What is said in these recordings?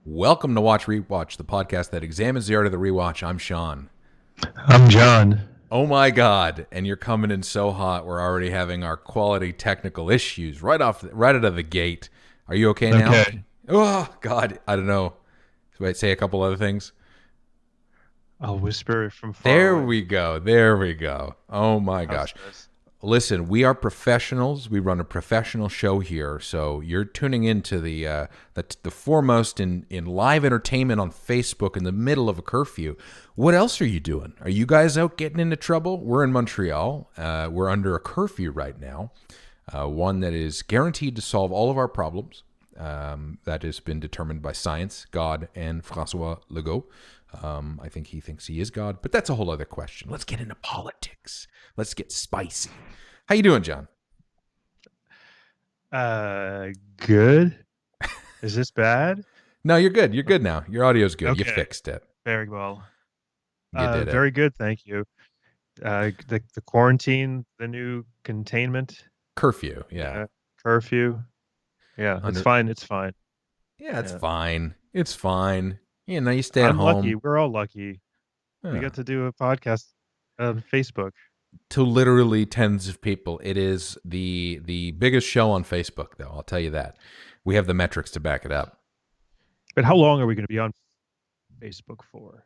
Welcome to Watch Rewatch, the podcast that examines the art of the rewatch. I'm Sean. I'm John. Oh my God! And you're coming in so hot. We're already having our quality technical issues right out of the gate. Are you okay now? Okay. Oh God, I don't know. Wait, say a couple other things. I'll whisper from far There away. we go. There we go. Oh my How's gosh. this? Listen, we are professionals. We run a professional show here, so you're tuning into the foremost in live entertainment on Facebook in the middle of a curfew. What else are you doing? Are you guys out getting into trouble? We're in Montreal. We're under a curfew right now, one that is guaranteed to solve all of our problems. That has been determined by science, God, and François Legault. I think he thinks he is God, but that's a whole other question. Let's get into politics. Let's get spicy. How you doing, John? Good. Is this bad? No, you're good. You're good now. Your audio's good. You Okay. fixed it. Very well. You did it. Very good. Thank you. The quarantine, the new containment, Curfew. Yeah. curfew. Yeah, it's Under. fine. It's fine. Yeah, it's Yeah. fine. It's fine. You stay at I'm lucky. home. We're all lucky. We Yeah. got to do a podcast on Facebook. To literally tens of people. It is the biggest show on Facebook, though. I'll tell you that. We have the metrics to back it up. But how long are we going to be on Facebook for?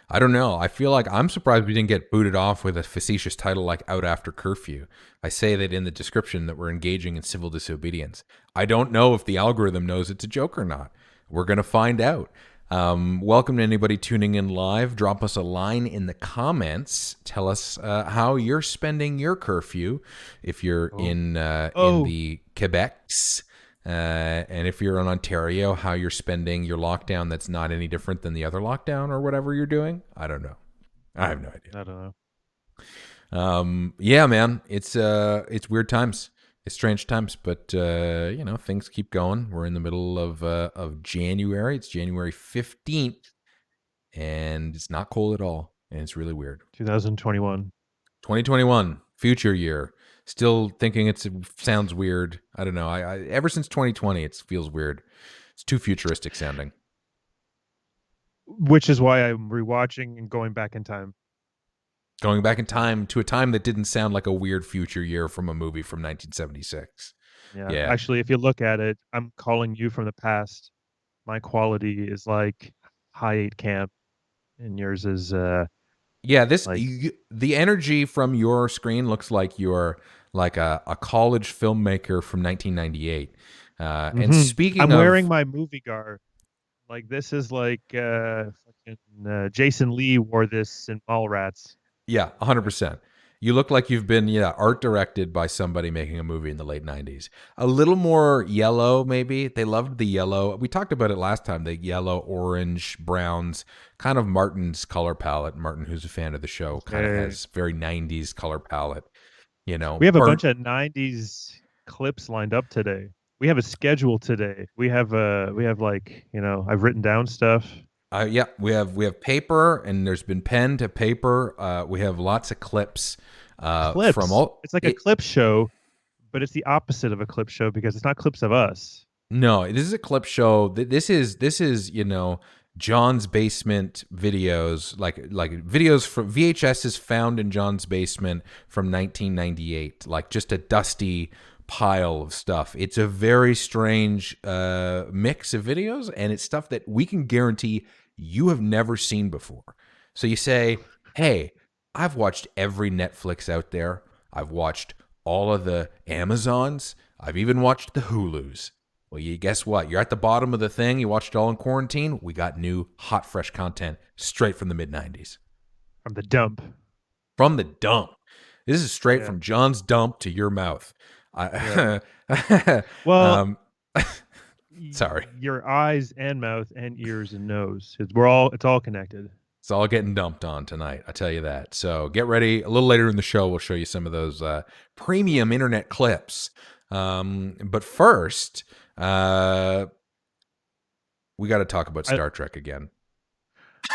I don't know. I feel like I'm surprised we didn't get booted off with a facetious title like Out After Curfew. I say that in the description that we're engaging in civil disobedience. I don't know if the algorithm knows it's a joke or not. We're going to find out. Welcome to anybody tuning in live. Drop us a line in the comments. Tell us how you're spending your curfew if you're in Oh, the Quebecs. And if you're in Ontario, how you're spending your lockdown that's not any different than the other lockdown or whatever you're doing. I don't know. I have no idea. I don't know. Yeah, man, it's weird times. It's strange times, but things keep going. We're in the middle of January. It's January 15th, and it's not cold at all, and it's really weird. 2021. 2021, future year. Still thinking it sounds weird. I don't know. I ever since 2020, it feels weird. It's too futuristic sounding. Which is why I'm rewatching and going back in time. Going back in time to a time that didn't sound like a weird future year from a movie from 1976. Yeah. Yeah. Actually, if you look at it, I'm calling you from the past. My quality is like high 8 camp, and yours is Yeah, like the energy from your screen looks like you're like a college filmmaker from 1998. And speaking I'm wearing of, my movie garb. Like this is like Jason Lee wore this in Mallrats. yeah, Like 100%. You look like you've been art directed by somebody making a movie in the late 90s. A little more yellow, maybe. They loved the yellow. We talked about it last time. The yellow, orange, browns, kind of Martin's color palette. Martin, who's a fan of the show, kind of okay. has very 90s color palette. We have a Burnt. bunch of 90s clips lined up today. We have a schedule today. We have like, I've written down stuff. Yeah, we have paper, and there's been pen to paper. We have lots of clips from Clips. all. It's like a clip show, but it's the opposite of a clip show because it's not clips of us. No, this is a clip show. This is John's basement videos, like videos from VHSs found in John's basement from 1998, like just a dusty pile of stuff. It's a very strange mix of videos, and it's stuff that we can guarantee you have never seen before. So you say, "Hey, I've watched every Netflix out there. I've watched all of the Amazons. I've even watched the Hulus." Well, you guess what? You're at the bottom of the thing. You watched it all in quarantine. We got new, hot, fresh content straight from the mid 90s. From the dump. From the dump. This is straight Yeah. from John's dump to your mouth. Yeah. I, Well, um, sorry. your eyes and mouth and ears and nose. It's all connected. It's all getting dumped on tonight. I tell you that. So get ready. A little later in the show, we'll show you some of those premium internet clips. But first, we got to talk about I, Star Trek again.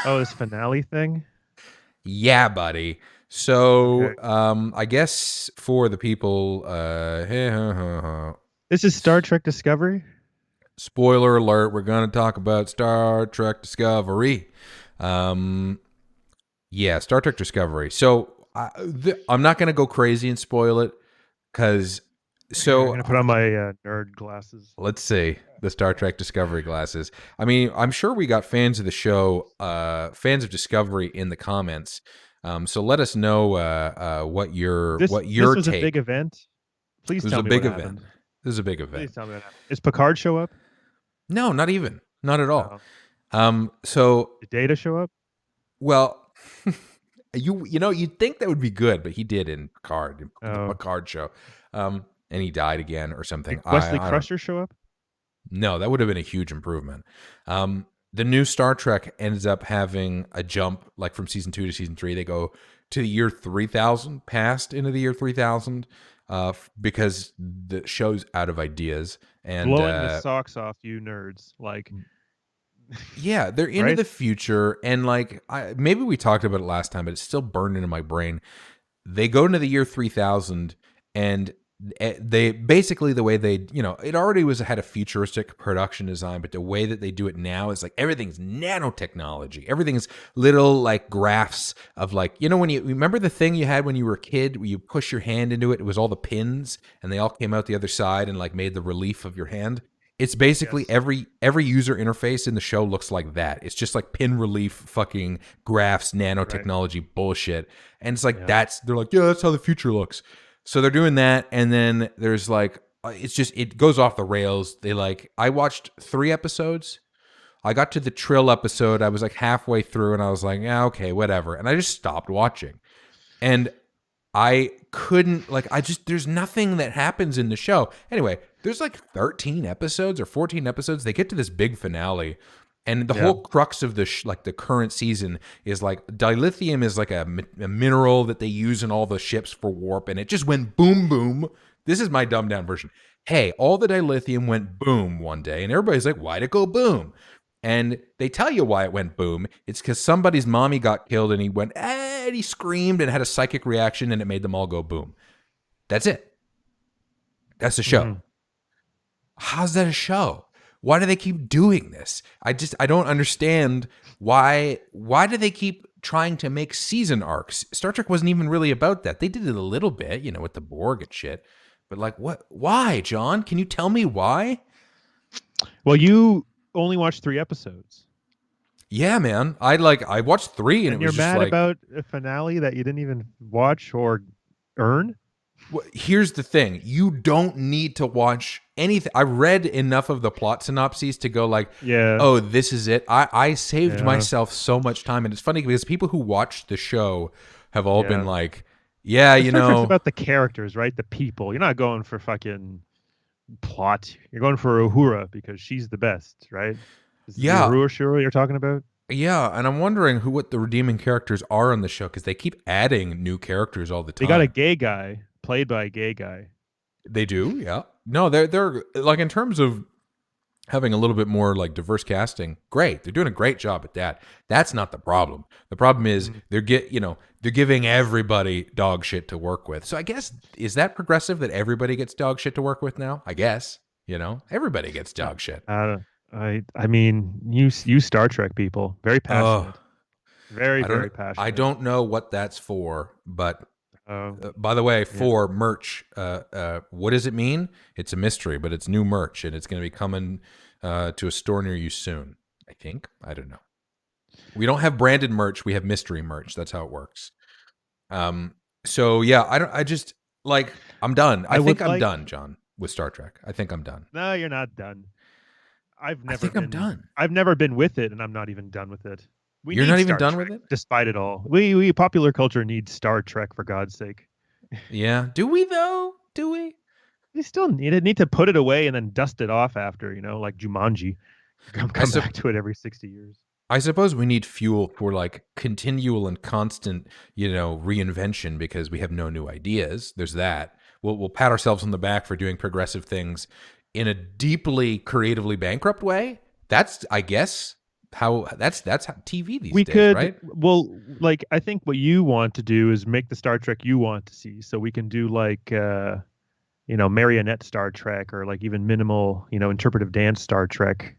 oh, this finale thing. Yeah, buddy. So, Okay. I guess for the people, This is Star Trek Discovery. Spoiler alert, we're going to talk about Star Trek Discovery. Um, yeah, Star Trek Discovery. So I'm not going to go crazy and spoil it because, Here, I'm so gonna put on my nerd glasses. let's see the Star Trek Discovery glasses. I mean, I'm sure we got fans of the show, fans of Discovery in the comments. So let us know This what your was a big take. event. It Please was tell a me what big event. happened. This is a big event. Please tell me what happened. Is Picard show up? No, not even, not at all. Oh, So did Data show up? well, you'd think that would be good, but he did in Picard, in the Oh, Picard show, and he died again or did something. Wesley I don't. Crusher show up? No, that would have been a huge improvement. The new Star Trek ends up having a jump, like from season 2 to season 3. They go to the year 3000, past into the year 3000, because the show's out of ideas. And Blowing the socks off you nerds. Like, yeah, they're into right? the future, and like maybe we talked about it last time, but it's still burned into my brain. They go into the year 3000, and they basically, the way they, it already had a futuristic production design, but the way that they do it now is like everything's nanotechnology. Everything's little like graphs of, like, when you remember the thing you had when you were a kid where you push your hand into it, it was all the pins and they all came out the other side and like made the relief of your hand. It's basically Yes. every user interface in the show looks like that. It's just like pin relief, fucking graphs, Right. nanotechnology bullshit. And it's like, Yeah. they're like, yeah, that's how the future looks. So they're doing that, and then there's like, it's just, it goes off the rails. I watched 3 episodes. I got to the Trill episode. I was like halfway through, and I was like, yeah, okay, whatever. And I just stopped watching. And I couldn't, like, there's nothing that happens in the show. Anyway, there's like 13 episodes or 14 episodes. They get to this big finale, and the Yeah. whole crux of like the current season is like dilithium is like a mineral that they use in all the ships for warp, and it just went boom boom. This is my dumbed down version. Hey, all the dilithium went boom one day, and everybody's like, why'd it go boom? And they tell you why it went boom. It's because somebody's mommy got killed, and he went, and he screamed and had a psychic reaction, and it made them all go boom. That's it. That's the show. Hmm. How's that a show? Why do they keep doing this? I don't understand why do they keep trying to make season arcs? Star Trek wasn't even really about that. They did it a little bit, with the Borg and shit. But like, what? Why, John? Can you tell me why? Well, you only watched 3 episodes. Yeah, man. I watched 3 and it And you're was just mad like, about a finale that you didn't even watch or earn? here's the thing. You don't need to watch anything. I read enough of the plot synopses to go like, Yeah. oh, this is it. I saved Yeah. myself so much time. And it's funny because people who watched the show have all been Yeah. like, yeah, The Star Trek's about the characters, right? The people. You're not going for fucking plot. You're going for Uhura because she's the best, right? This is the yeah, Uhura show you're talking about? yeah. And I'm wondering what the redeeming characters are on the show because they keep adding new characters all the They got a time. gay guy played by a gay guy. They do, yeah. No, they're like, in terms of having a little bit more like diverse casting, great. They're doing a great job at that. That's not the problem. The problem is Mhm. they're giving everybody dog shit to work with. So I guess, is that progressive that everybody gets dog shit to work with now? I guess, everybody gets Uh, dog shit. I mean, you Star Trek people, very Oh, passionate, very I don't very I passionate. don't know what that's for, but Um, by the way, yeah. for merch, what does it mean? It's a mystery, but it's new merch, and it's going to be coming to a store near you soon. I think. I don't know. We don't have branded merch. We have mystery merch. That's how it works. Um. So yeah, I don't. I just, like, I'm done. I I think would I'm like. done, John, with Star Trek. I think I'm done. No, you're not done. I've I never think I'm been. done. I've never been with it, and I'm not even done with it. We You're need not even Star done with Trek, it? despite it all. We popular culture needs Star Trek for God's sake. Yeah. Do we though? Do we? We still need it. Need to put it away and then dust it off after, like Jumanji. I Come sup- back to it every 60 years. I suppose we need fuel for like continual and constant, reinvention because we have no new ideas. There's that. We'll pat ourselves on the back for doing progressive things in a deeply creatively bankrupt way. That's, I guess, that's how TV these We days, could, right? well, like, I think what you want to do is make the Star Trek you want to see. So we can do like marionette Star Trek, or like even minimal, interpretive dance Star Trek.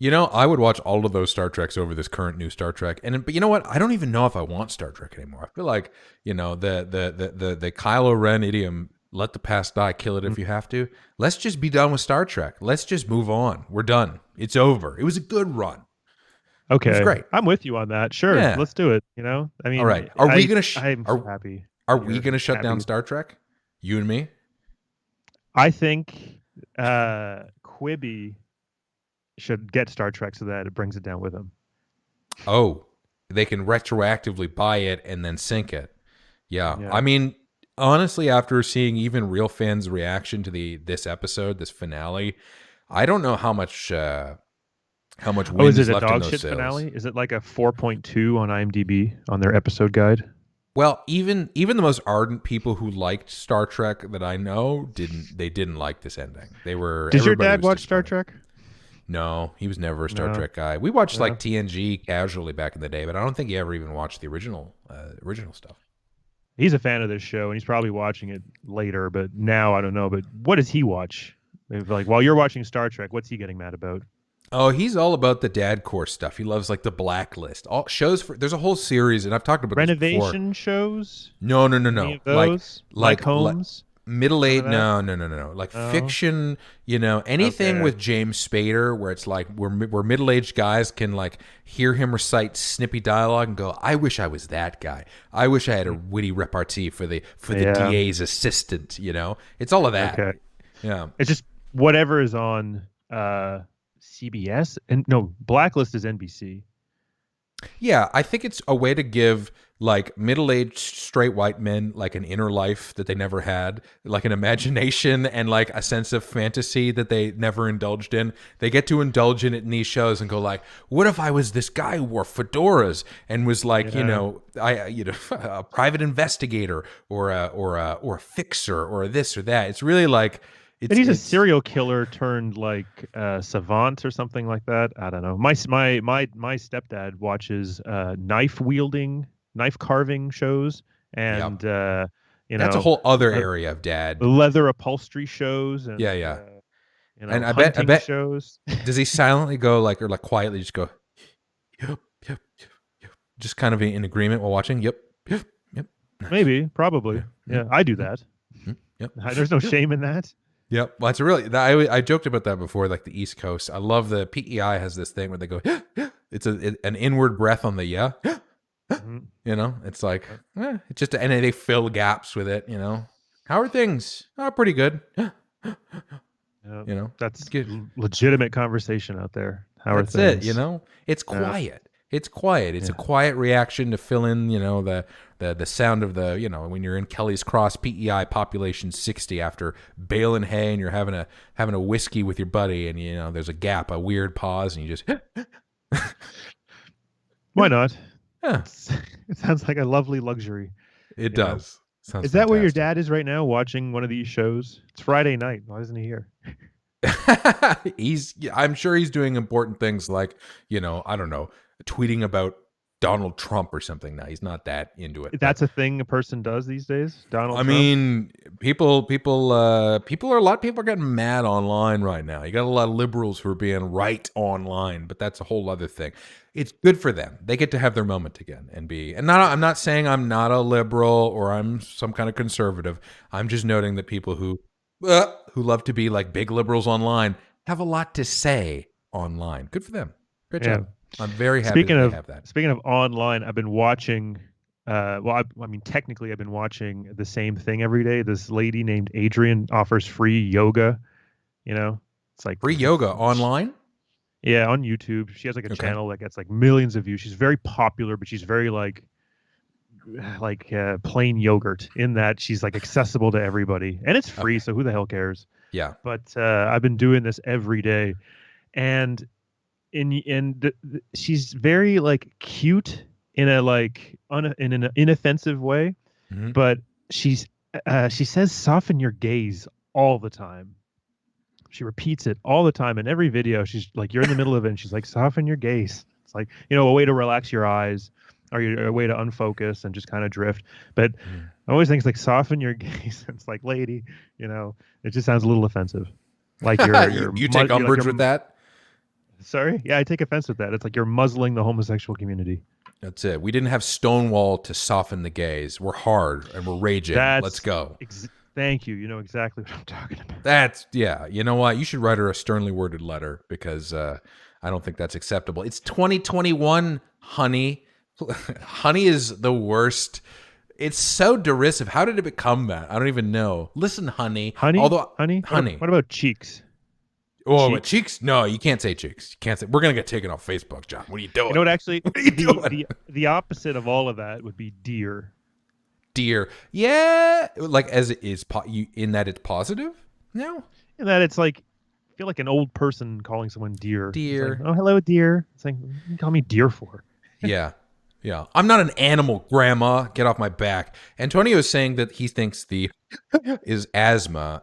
I would watch all of those Star Treks over this current new Star Trek. But you know what? I don't even know if I want Star Trek anymore. I feel like, the Kylo Ren idiom, let the past die, kill it Mm. if you have to. Let's just be done with Star Trek. Let's just move on. We're done. It's over. It was a good run. It was Okay, great. I'm with you on that. Sure, Yeah. let's do it. I All right. mean, Are we I gonna I'm so happy are that we you're gonna shut down happy. Star Trek? You and me? I think Quibi should get Star Trek so that it brings it down with him. Oh, they can retroactively buy it and then sync it. Yeah. Yeah. I mean, honestly, after seeing even real fans' reaction to this episode, this finale, I don't know how much Oh, is wind it is a left in dog those shit sails. finale? Is it like a 4.2 on IMDb on their episode guide? Well, even the most ardent people who liked Star Trek that I know didn't like this ending. Does your Everybody dad was watch Star disappointed. Trek? No, he was never a Star No. Trek guy. We watched No. like TNG casually back in the day, but I don't think he ever even watched the original stuff. He's a fan of this show, and he's probably watching it later, but now I don't know. But what does he watch? If, like, while you're watching Star Trek, what's he getting mad about? Oh, he's all about the dad core stuff. He loves like the Blacklist. All shows there's a whole series, and I've talked about this before. Renovation shows? No, no, no, Any no. of those? Mike Holmes? Middle None of age. that? No, no, no, no, no. Like Oh, fiction. Anything okay. with James Spader, where it's like where middle aged guys can like hear him recite snippy dialogue and go, "I wish I was that guy. I wish I had a Mm. witty repartee for the Yeah. DA's assistant." It's all of that. Okay. Yeah. It's just whatever is on CBS, and no, Blacklist is NBC. Yeah, I think it's a way to give like middle-aged straight white men like an inner life that they never had, like an imagination and like a sense of fantasy that they never indulged in. They get to indulge in it in these shows and go like, "What if I was this guy who wore fedoras and was like, Yeah. a private investigator or a fixer or this or that?" It's really like And it's he's a it's serial killer turned like savant or something like that. I don't know. My stepdad watches knife carving shows, yeah. and you That's a know whole other uh, area of dad. leather upholstery shows, Yeah, and yeah. And I hunting bet shows. does he silently go like or like quietly just go yep, yep, yep, just kind of in agreement while watching? Yep, yep, yep. Nice. Maybe, Yeah, probably. mm, Yeah, I do mm, that. mm, yep, There's no yep, shame in that. yep. Well, it's really. I joked about that before, like the East Coast. I love the PEI has this thing where they go. It's an inward breath on the yeah. Mhm. It's like it's just and they fill gaps with it. How are things? Oh, pretty good. Yeah, It's that's good. legitimate conversation out there. How are That's it, things? It's Uh, quiet. It's quiet. It's a yeah. quiet reaction to fill in, the sound of when you're in Kelly's Cross, PEI population 60 after baling hay and you're having a whiskey with your buddy and there's a gap, a weird pause, and you just Why not? yeah, It's, it sounds like a lovely luxury. it You know, does. Sounds is that where your fantastic. dad is right now, watching one of these shows? It's Friday night. Why isn't he here? I'm sure he's doing important things like, I don't know, tweeting about Donald Trump or something. Now he's not that into it, but That's a thing a person does these days. Donald I Trump. mean, a lot of people are getting mad online right now. You got a lot of liberals who are being right online, but that's a whole other thing. It's good for them. They get to have their moment again I'm not saying I'm not a liberal or I'm some kind of conservative. I'm just noting that people who love to be like big liberals online have a lot to say online. Good for them. Great Yeah. job. I'm very happy that Speaking they of have that. speaking of online, I've been watching. I mean, technically, I've been watching the same thing every day. This lady named Adrian offers free yoga. It's like Free yoga online? yeah, on YouTube. She has like a Okay. channel that gets like millions of views. She's very popular, but she's very like plain yogurt in that she's like accessible to everybody, and it's free. Okay. So who the hell cares? Yeah. But I've been doing this every day, and she's very like cute in a like in an inoffensive way, Mhm. but she says soften your gaze all the time. She repeats it all the time in every video. She's like, you're in the middle of it, and she's like, soften your gaze. It's like, a way to relax your eyes. or a way to unfocus and just kind of drift. But Mm. I always think it's like soften your gaze. It's like, lady, it just sounds a little offensive. Like You take umbrage with that? sorry, yeah, I take offense with that. It's like you're muzzling the homosexual community. That's it. We didn't have Stonewall to soften the gaze. We're hard and we're raging. Let's That's go. thank you. You know exactly what I'm talking about. That's yeah. You know what? You should write her a sternly worded letter because I don't think that's acceptable. It's 2021, honey. Honey is the worst. It's so derisive. How did it become that? I don't even know. Listen, honey. Honey, Although, honey. honey. What about cheeks? Oh, but Cheeks. cheeks? No, you can't say cheeks. You can't say. We're gonna get taken off Facebook, John. What are you doing? You know what? Actually, What are you the doing? the opposite of all of that would be dear. Dear. Yeah, like as it is in that it's positive. No, In that it's like I feel like an old person calling someone dear. It's like, dear. oh, hello, dear. It's like, what do you call me dear for? Yeah. Yeah. I'm not an animal, grandma. Get off my back. Antonio is saying that he thinks the is asthma.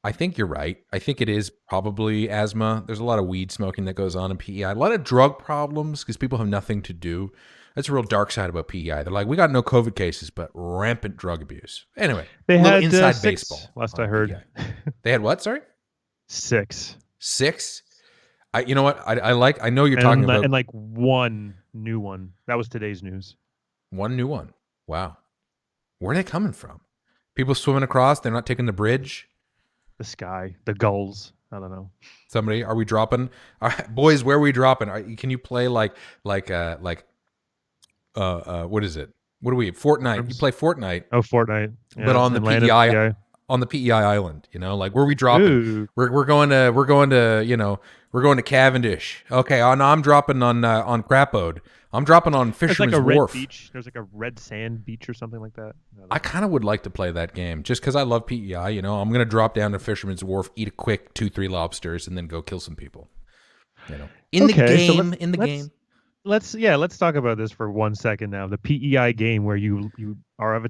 I think you're right. I think it is probably asthma. There's a lot of weed smoking that goes on in PEI. A lot of drug problems because people have nothing to do. That's a real dark side about PEI. They're like, we got no COVID cases, but rampant drug abuse. Anyway, They a little had inside 6 baseball. last On I heard. PEI. They had what? Sorry? 6. 6? You know what? I know you're talking about And like one new one. That was today's news. one new one. Wow. Where are they coming from? People swimming across. They're not taking the bridge. The sky, the gulls. I don't know. Somebody, are we dropping? All right, boys, where are we dropping? Can you play what is it? What do we? Fortnite. You play Fortnite, Oh, Fortnite. but Yeah, on the and landed PEI on the PEI island. Like where are we dropping? Ooh, We're going to we're going to Cavendish. Okay, no, I'm dropping on Crapode. I'm dropping on there's like Fisherman's a red Wharf. beach. There's like a red sand beach or something like that. I kind of would like to play that game just because I love PEI. I'm going to drop down to Fisherman's Wharf, eat a quick 2-3 lobsters, and then go kill some people. In the Okay, so game, in the game. let's talk about this for 1 second now. The PEI game where you are of a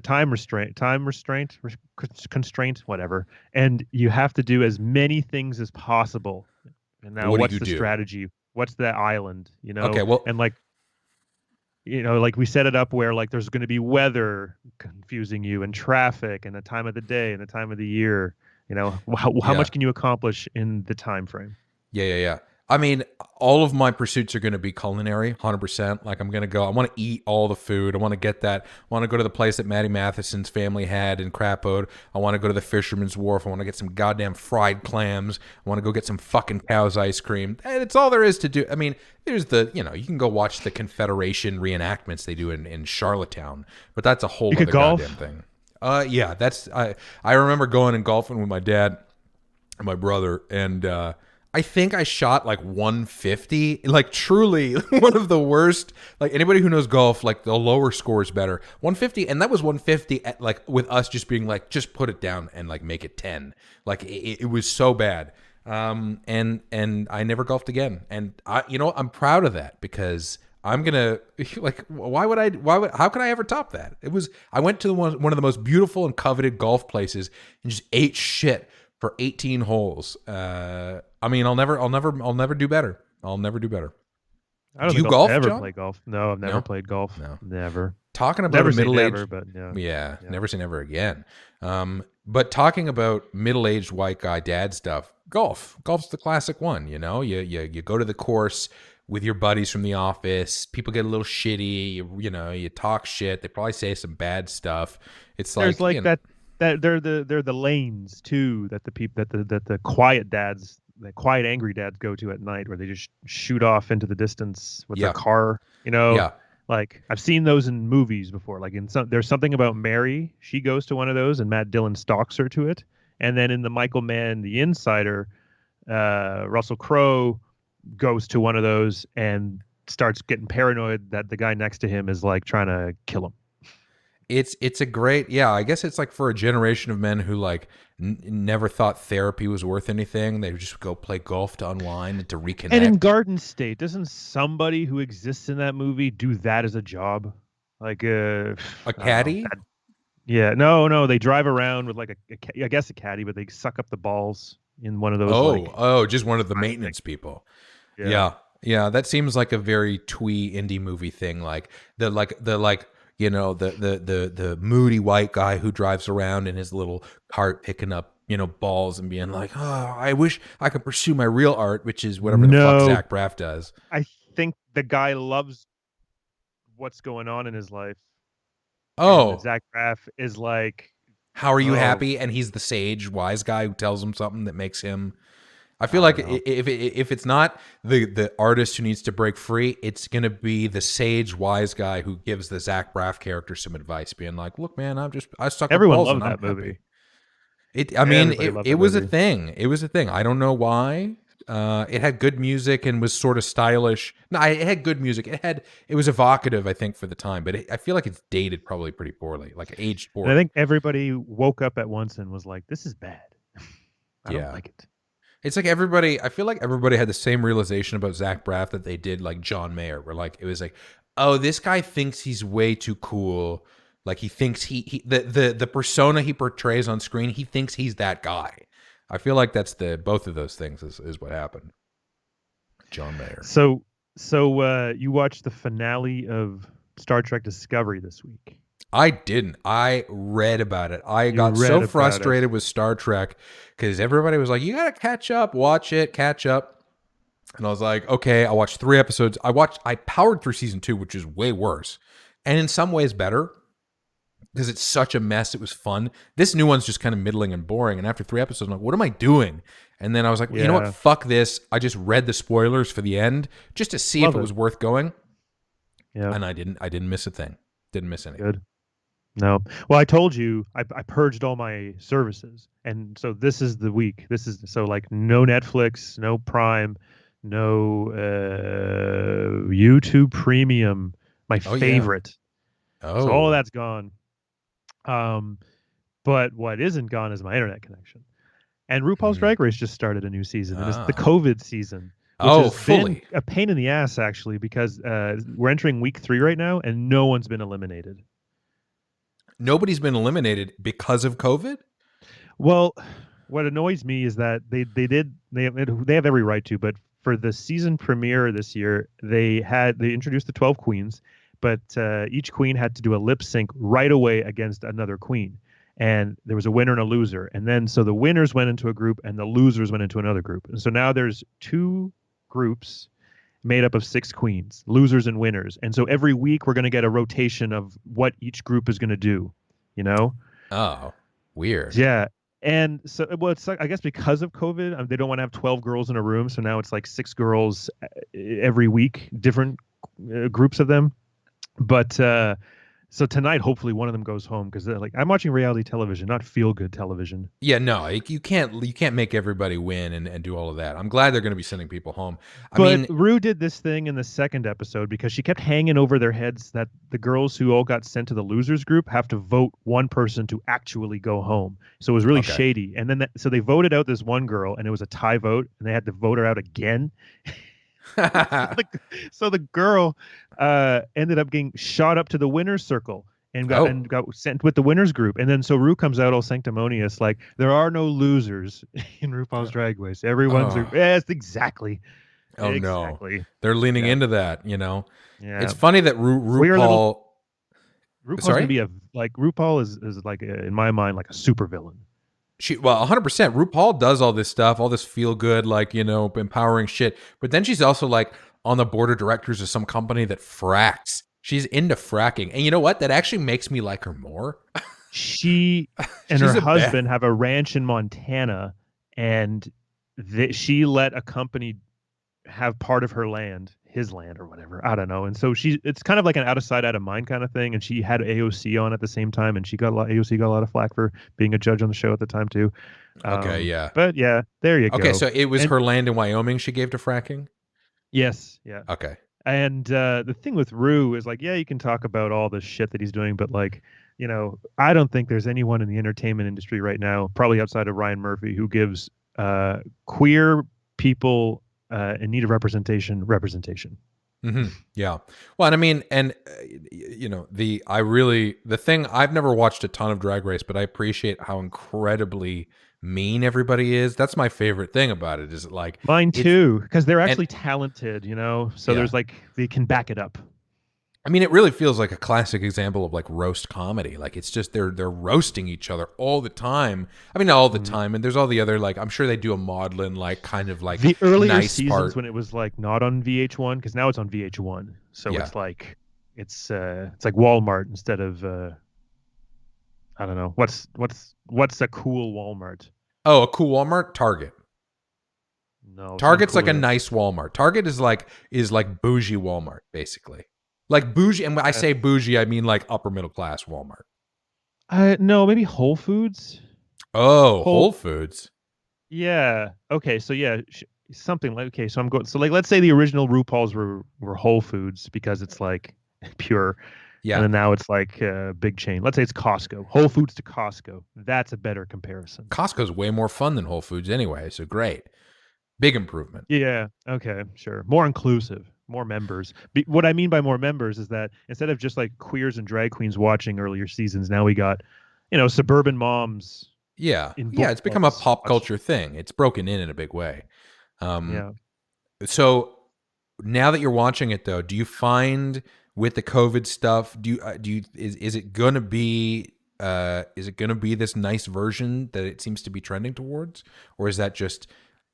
constraint, whatever, and you have to do as many things as possible. And now, What do what's you the do? strategy? What's the island? Okay, well, And like like we set it up where like there's going to be weather confusing you and traffic and the time of the day and the time of the year. How yeah. much can you accomplish in the time frame? Yeah. I mean, all of my pursuits are going to be culinary, 100%. Like, I'm going to go, I want to eat all the food. I want to get that. I want to go to the place that Maddie Matheson's family had in Crapode. I want to go to the Fisherman's Wharf. I want to get some goddamn fried clams. I want to go get some fucking cow's ice cream. And it's all there is to do. I mean, there's you can go watch the Confederation reenactments they do in Charlottetown, but that's a whole You could other golf. goddamn thing. Yeah, I remember going and golfing with my dad and my brother, and I think I shot like 150, like truly one of the worst. Like anybody who knows golf, like the lower score is better. 150, and that was 150 at like with us just being like, just put it down and like make it 10. Like it was so bad. And I never golfed again. And I'm proud of that because I'm gonna like, how could I ever top that? I went to one of the most beautiful and coveted golf places and just ate shit for 18 holes. I mean, I'll never do better. I'll never do better. I don't Do you think golf, I'll ever John? play golf. No, I've never No? played golf. No. Never. Talking about Never a say middle-aged, never, but yeah. yeah, never say never again. But talking about middle-aged white guy dad stuff, golf's the classic one. You go to the course with your buddies from the office. People get a little shitty. You talk shit. They probably say some bad stuff. It's There's like that they're the lanes too that the people that the quiet dads, the quiet angry dads go to at night where they just shoot off into the distance with their car. Yeah. Like I've seen those in movies before. Like there's something about Mary. She goes to one of those, and Matt Dillon stalks her to it. And then in the Michael Mann, The Insider, Russell Crowe goes to one of those and starts getting paranoid that the guy next to him is like trying to kill him. It's a great, yeah, I guess it's like for a generation of men who like never thought therapy was worth anything. They would just go play golf to unwind and to reconnect. And in Garden State, doesn't somebody who exists in that movie do that as a job? Like a caddy? Yeah, no, they drive around with like I guess a caddy, but they suck up the balls in one of those. Just one of the maintenance people. Yeah. Yeah, that seems like a very twee indie movie thing. Like the moody white guy who drives around in his little cart picking up balls and being like, oh, I wish I could pursue my real art, which is whatever the fuck No, Zach Braff does. I think the guy loves what's going on in his life, and Oh, Zach Braff is like, how are you oh, happy? And he's the sage, wise guy who tells him something that makes him. I feel I like don't know. if it's not the artist who needs to break free, it's gonna be the sage, wise guy who gives the Zach Braff character some advice, being like, "Look, man, I suck at Everyone balls and loved I'm that movie. happy." I mean, Everybody loved it that was a movie. thing. It was a thing. I don't know why. It had good music and was sort of stylish. No, it had good music. It was evocative, I think, for the time. But I feel like it's dated probably pretty poorly, like aged And I poorly. think everybody woke up at once and was like, "This is bad. I don't Yeah. like it." It's like everybody. I feel like everybody had the same realization about Zach Braff that they did like John Mayer, where like it was like, oh, this guy thinks he's way too cool. Like he thinks the persona he portrays on screen, he thinks he's that guy. I feel like that's the both of those things is what happened. John Mayer. So, you watched the finale of Star Trek Discovery this week. I didn't. I read about it. I You got so read about it. frustrated with Star Trek because everybody was like, "You gotta catch up, watch it, catch up." And I was like, okay, I watched 3 episodes. I powered through season 2, which is way worse. And in some ways better because it's such a mess. It was fun. This new one's just kind of middling and boring. And after 3 episodes, I'm like, what am I doing? And then I was like, you know what? Yeah, Fuck this. I just read the spoilers for the end just to see if love it it. was worth going. Yeah, And I didn't miss a thing. Didn't miss anything. good. No, well, I told you I purged all my services, and so this is the week. This is so like no Netflix, no Prime, no YouTube Premium, my Oh, yeah. favorite. So all of Oh. that's gone. Um, but what isn't gone is my internet connection. And RuPaul's Hmm. Drag Race just started a new season, and it's the Ah. COVID season, which Oh, has been fully. a pain in the ass actually, because we're entering week 3 right now, and no one's been eliminated. Nobody's been eliminated because of COVID? Well, what annoys me is that they have every right to, but for the season premiere this year, they introduced the 12 queens, but each queen had to do a lip sync right away against another queen, and there was a winner and a loser, and then so the winners went into a group and the losers went into another group, and so now there's 2 groups made up of 6 queens, losers and winners, and so every week we're going to get a rotation of what each group is going to do, you know. Oh, weird. Yeah. And so, well, it's like, I guess because of COVID, they don't want to have 12 girls in a room. So now it's like 6 girls every week, different groups of them. But so tonight, hopefully one of them goes home because they're like, I'm watching reality television, not feel good television. Yeah, no, you can't make everybody win and do all of that. I'm glad they're going to be sending people home. I But mean, Rue did this thing in the second episode because she kept hanging over their heads that the girls who all got sent to the losers group have to vote one person to actually go home. So it was really okay. shady. And then so they voted out this one girl, and it was a tie vote, and they had to vote her out again. so, the, so the girl ended up getting shot up to the winner's circle and Oh. got sent with the winners group. And then so Rue comes out all sanctimonious, like there are no losers in RuPaul's Drag Race. Everyone's Oh. yes, exactly. Oh no. Exactly. They're leaning Yeah. into that. Yeah. It's funny that We're a little RuPaul RuPaul's gonna sorry? be a like RuPaul is like in my mind like a super villain. Well, 100%. RuPaul does all this stuff, all this feel good, like, empowering shit. But then she's also like on the board of directors of some company that fracks. She's into fracking. And you know what? That actually makes me like her more. She and her She's a bad. husband have a ranch in Montana, and she let a company have part of her land, his land or whatever. I don't know. And so it's kind of like an out of sight, out of mind kind of thing. And she had AOC on at the same time, and AOC got a lot of flack for being a judge on the show at the time too. Okay, yeah. But yeah, there you Okay, go. so it was And her land in Wyoming she gave to fracking? yes, yeah. Okay. And the thing with Rue is like, yeah, you can talk about all the shit that he's doing, but like, I don't think there's anyone in the entertainment industry right now, probably outside of Ryan Murphy, who gives queer people in need of representation. Yeah. Well, and I mean, and you know, the thing, I've never watched a ton of Drag Race, but I appreciate how incredibly mean everybody is. That's my favorite thing about it. Is like Mine it's too, because they're and actually talented, you know. So yeah. there's like they can back it up. I mean, it really feels like a classic example of like roast comedy. Like it's just they're roasting each other all the time. I mean, not all the Mhm. time, and there's all the other like I'm sure they do a maudlin like kind of like The earlier nice seasons part. when it was like not on VH1, because now it's on VH1, so Yeah. it's like Walmart instead of I don't know what's a cool Walmart. Oh, a cool Walmart, Target. No, something Target's like a cooler than nice Walmart. Target is like bougie Walmart, basically. Like bougie, and when I that. say bougie, I mean like upper middle class Walmart. No, maybe Whole Foods. Oh, Whole Whole Foods. Yeah. Okay. So yeah, something like okay. So I'm going. So like, let's say the original RuPaul's were Whole Foods because it's like pure, and Yeah, then now it's like big chain. Let's say it's Costco. Whole Foods to Costco. That's a better comparison. Costco's way more fun than Whole Foods anyway, so great. Big improvement. Yeah. Okay. Sure. More inclusive. More members. What I mean by more members is that instead of just like queers and drag queens watching earlier seasons, now we got, suburban moms Yeah, in yeah, it's become a books pop watching. culture thing. It's broken in a big way. Um, Yeah. so now that you're watching it though, do you find with the COVID stuff, do you is it gonna be this nice version that it seems to be trending towards, or is that just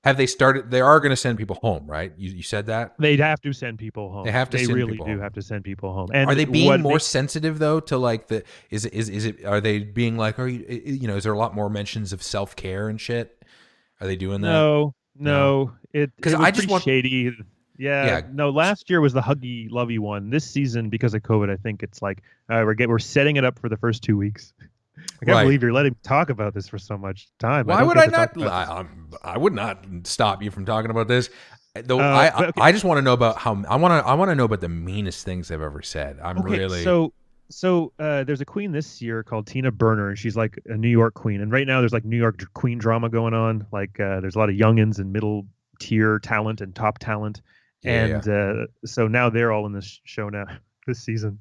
have they started? They are gonna send people home, right? You said that They'd have to send people they home. have to They send really people do home. have to send people home. Are And they being what more make sensitive though to like the is it are they being like are you know is there a lot more mentions of self care and shit? Are they doing that? no, No, no, because it was I just pretty want shady. Yeah, yeah no. Last year was the huggy lovey one. This season, because of COVID, I think it's like we're setting it up for the first 2 weeks. I can't right. believe you're letting me talk about this for so much time. I Why don't would get I to talk not? about this. I would not stop you from talking about this. Though I But okay, I just want to know about how I want to know about the meanest things they've ever said. I'm okay. really So there's a queen this year called Tina Burner, and she's like a New York queen. And right now there's like New York queen drama going on. Like there's a lot of youngins and middle tier talent and top talent, yeah and so now they're all in this show now this season.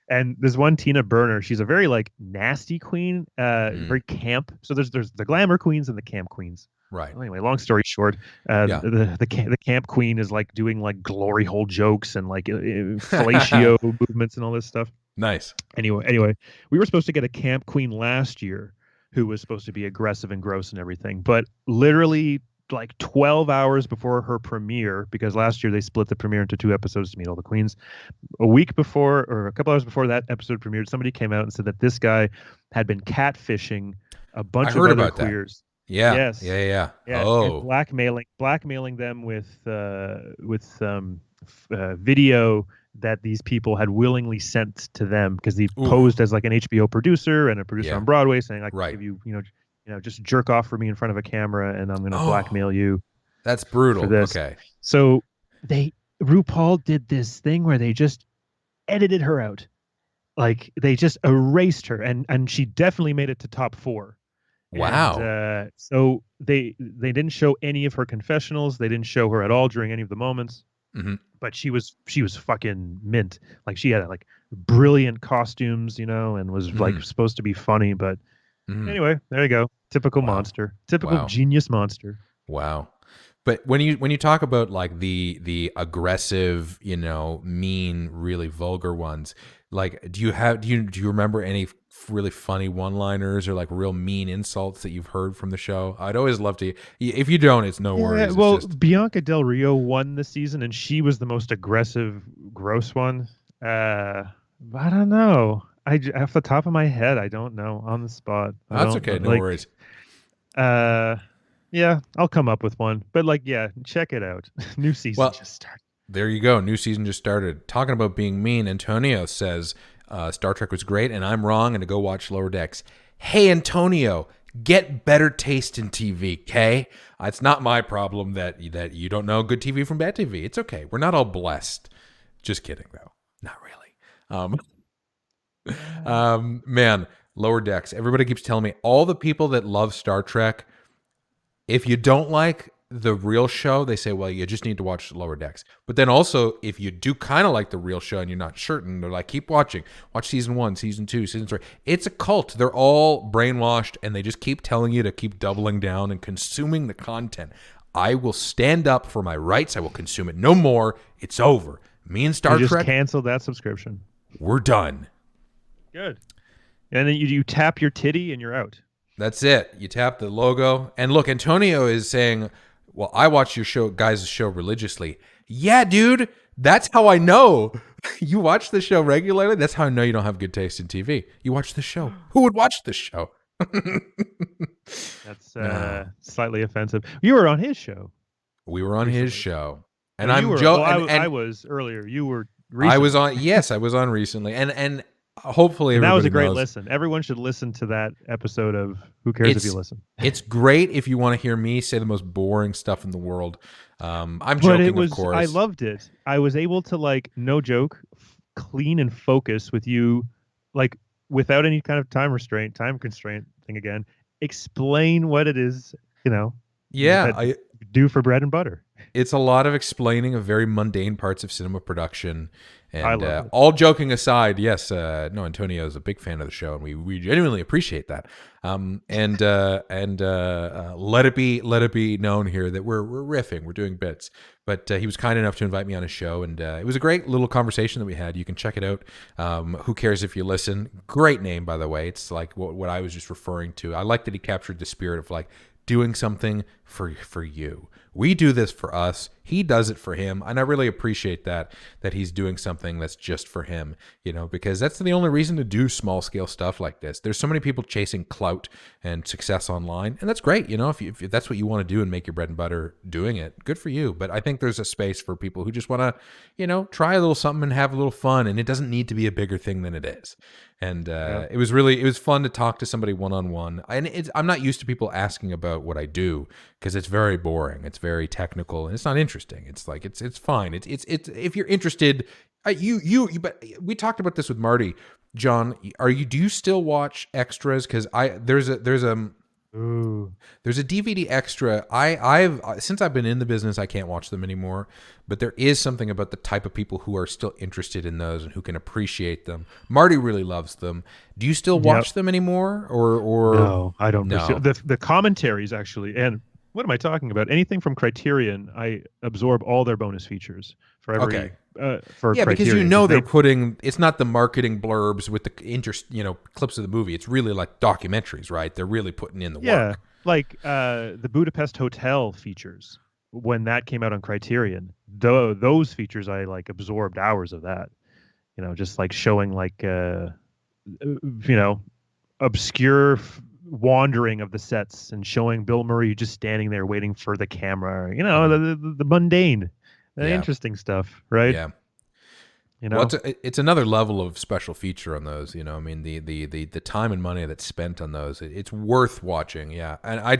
And there's one Tina Burner. She's a very like nasty queen, mm, very camp. So there's the glamour queens and the camp queens. right Well, anyway, long story short, yeah the camp queen is like doing like glory hole jokes and like fellatio movements and all this stuff. nice Anyway, we were supposed to get a camp queen last year who was supposed to be aggressive and gross and everything, but literally like 12 hours before her premiere, because last year they split the premiere into 2 episodes to meet all the queens. A week before, or a couple hours before that episode premiered, somebody came out and said that this guy had been catfishing a I bunch of heard other about that queers. yeah Yes, yeah yeah, and oh blackmailing them with video that these people had willingly sent to them because he oof posed as like an HBO producer and a producer yeah on Broadway, saying I can right give you just jerk off for me in front of a camera, and I'm going to oh blackmail you that's for brutal this. okay So they RuPaul did this thing where they just edited her out, like they just erased her, and she definitely made it to top four. And wow so they didn't show any of her confessionals. They didn't show her at all during any of the moments. hmm But she was fucking mint. Like she had like brilliant costumes, and was like hmm supposed to be funny. But hmm anyway, there you go. Typical wow monster. Typical wow genius monster. wow. But when you talk about like the aggressive, mean, really vulgar ones, like do you remember any really funny one-liners or like real mean insults that you've heard from the show? I'd always love to. If you don't, it's no Yeah, worries. It's well, just Bianca Del Rio won this season, and she was the most aggressive, gross one. Uh, I don't know. Off the top of my head, I don't know on the spot. I that's don't know. okay. No worries. Uh, yeah, I'll come up with one. But like, yeah, check it out. New season Well, just started. there you go. New season just started. Talking about being mean, Antonio says Star Trek was great, and I'm wrong, and to go watch Lower Decks. Hey, Antonio, get better taste in TV, okay? It's not my problem that you don't know good TV from bad TV. It's okay. We're not all blessed. Just kidding, though. Not really. Man, Lower Decks. Everybody keeps telling me all the people that love Star Trek. If you don't like the real show, they say, well, you just need to watch Lower Decks. But then also, if you do kind of like the real show and you're not certain, they're like, keep watching. Watch season 1, season 2, season 3. It's a cult. They're all brainwashed, and they just keep telling you to keep doubling down and consuming the content. I will stand up for my rights. I will consume it no more. It's over. Me and Star You just Trek, canceled that subscription. we're done. Good. And then you tap your titty and you're out. That's it. You tap the logo. And look, Antonio is saying, well, I watch your show, guys' show religiously. Yeah, dude, that's how I know. You watch the show regularly. That's how I know you don't have good taste in TV. You watch the show. Who would watch the show? That's slightly offensive. You were on his show. We were on Recently. his show. And No, I'm you were. Joe. Well, And I was earlier. You were recently. I was on. Yes, I was on recently. And hopefully And that was a everybody great knows. listen. Everyone should listen to that episode of Who Cares If You Listen. It's great if you want to hear me say the most boring stuff in the world. I'm But joking, it was, of course. I loved it. I was able to, like, no joke, clean and focus with you, like, without any kind of time constraint thing again. Explain what it is, Yeah, that do for bread and butter. it's a lot of explaining of very mundane parts of cinema production. And I love it. all joking aside, yes, no, Antonio is a big fan of the show, and we genuinely appreciate that. And let it be known here that we're riffing, we're doing bits. But he was kind enough to invite me on his show, and it was a great little conversation that we had. You can check it out. Who Cares If You Listen? Great name, by the way. It's like what I was just referring to. I like that he captured the spirit of like doing something for you. We do this for us. He does it for him. And I really appreciate that he's doing something that's just for him, because that's the only reason to do small scale stuff like this. There's so many people chasing clout and success online. And that's great. If that's what you want to do and make your bread and butter doing it, good for you. But I think there's a space for people who just want to, try a little something and have a little fun. And it doesn't need to be a bigger thing than it is. And it was fun to talk to somebody one-on-one. And I'm not used to people asking about what I do because it's very boring. It's very technical and it's not interesting. It's like, it's fine. It's if you're interested, but we talked about this with Marty. John, do you still watch extras? Cause there's a DVD extra. I've since I've been in the business, I can't watch them anymore. But there is something about the type of people who are still interested in those and who can appreciate them. Marty really loves them. Do you still watch them anymore, or no? I don't. No. The commentaries actually, and what am I talking about? Anything from Criterion, I absorb all their bonus features for every. For yeah, because Criterion, they're putting, it's not the marketing blurbs with the clips of the movie. It's really like documentaries, right? They're really putting in the work. Like the Budapest Hotel features when that came out on Criterion. Those features I like absorbed hours of that. Just like showing like obscure wandering of the sets and showing Bill Murray just standing there waiting for the camera. The mundane. Interesting stuff, right? Yeah. Well, it's another level of special feature on those. I mean, the time and money that's spent on those, it's worth watching. Yeah, and I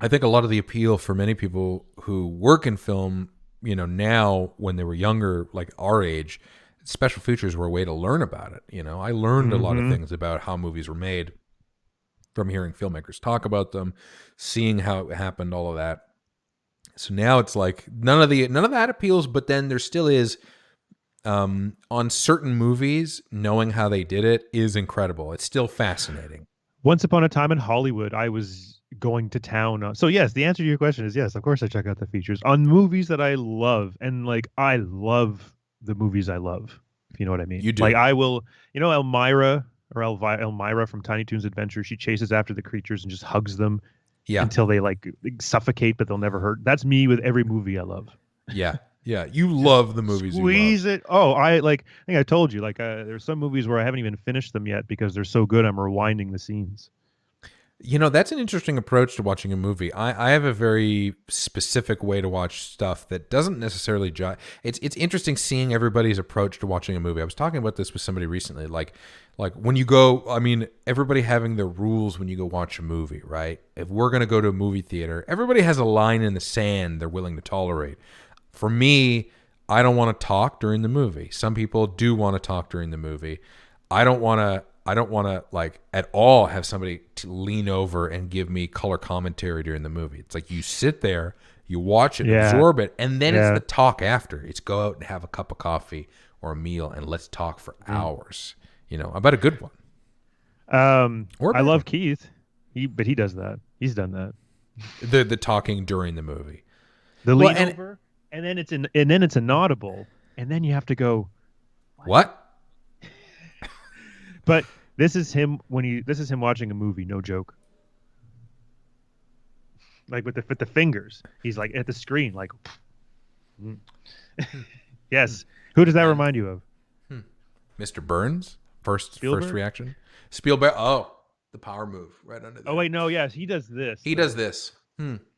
think a lot of the appeal for many people who work in film, now when they were younger, like our age, special features were a way to learn about it. I learned a lot of things about how movies were made from hearing filmmakers talk about them, seeing how it happened, all of that. So now it's like none of that appeals, but then there still is on certain movies, knowing how they did it is incredible. It's still fascinating. Once upon a time in Hollywood, I was going to town. So yes, the answer to your question is yes. Of course, I check out the features on movies that I love, and like I love the movies I love. If you know what I mean. You do. Like I will, Elmira from Tiny Toons Adventure. She chases after the creatures and just hugs them. Yeah. Until they like suffocate, but they'll never hurt. That's me with every movie I love. Yeah. Yeah. You love the movies Squeeze you love. it. Oh, I think I told you, like there's some movies where I haven't even finished them yet because they're so good I'm rewinding the scenes. That's an interesting approach to watching a movie. I have a very specific way to watch stuff that doesn't necessarily jive. It's interesting seeing everybody's approach to watching a movie. I was talking about this with somebody recently. Like when you go, I mean, everybody having their rules when you go watch a movie, right? If we're going to go to a movie theater, everybody has a line in the sand they're willing to tolerate. For me, I don't want to talk during the movie. Some people do want to talk during the movie. I don't want to I don't want to like at all have somebody to lean over and give me color commentary during the movie. It's like you sit there, you watch it, Yeah, absorb it, and then it's yeah. the talk after. It's go out and have a cup of coffee or a meal and let's talk for Mm. hours, about a good one or a I bad one. love Keith. But he does that. He's done that. The talking during the movie. The Well, lean and over, and then it's inaudible, and then you have to go. what? But this is him watching a movie, no joke. Like with the fingers, he's like at the screen, like. Mm. Yes. Who does that And remind you of? Mr. Burns, first Spielberg? reaction. Spielberg. Oh, the power move right under Oh there. wait, no, yes, he does this He does though. this.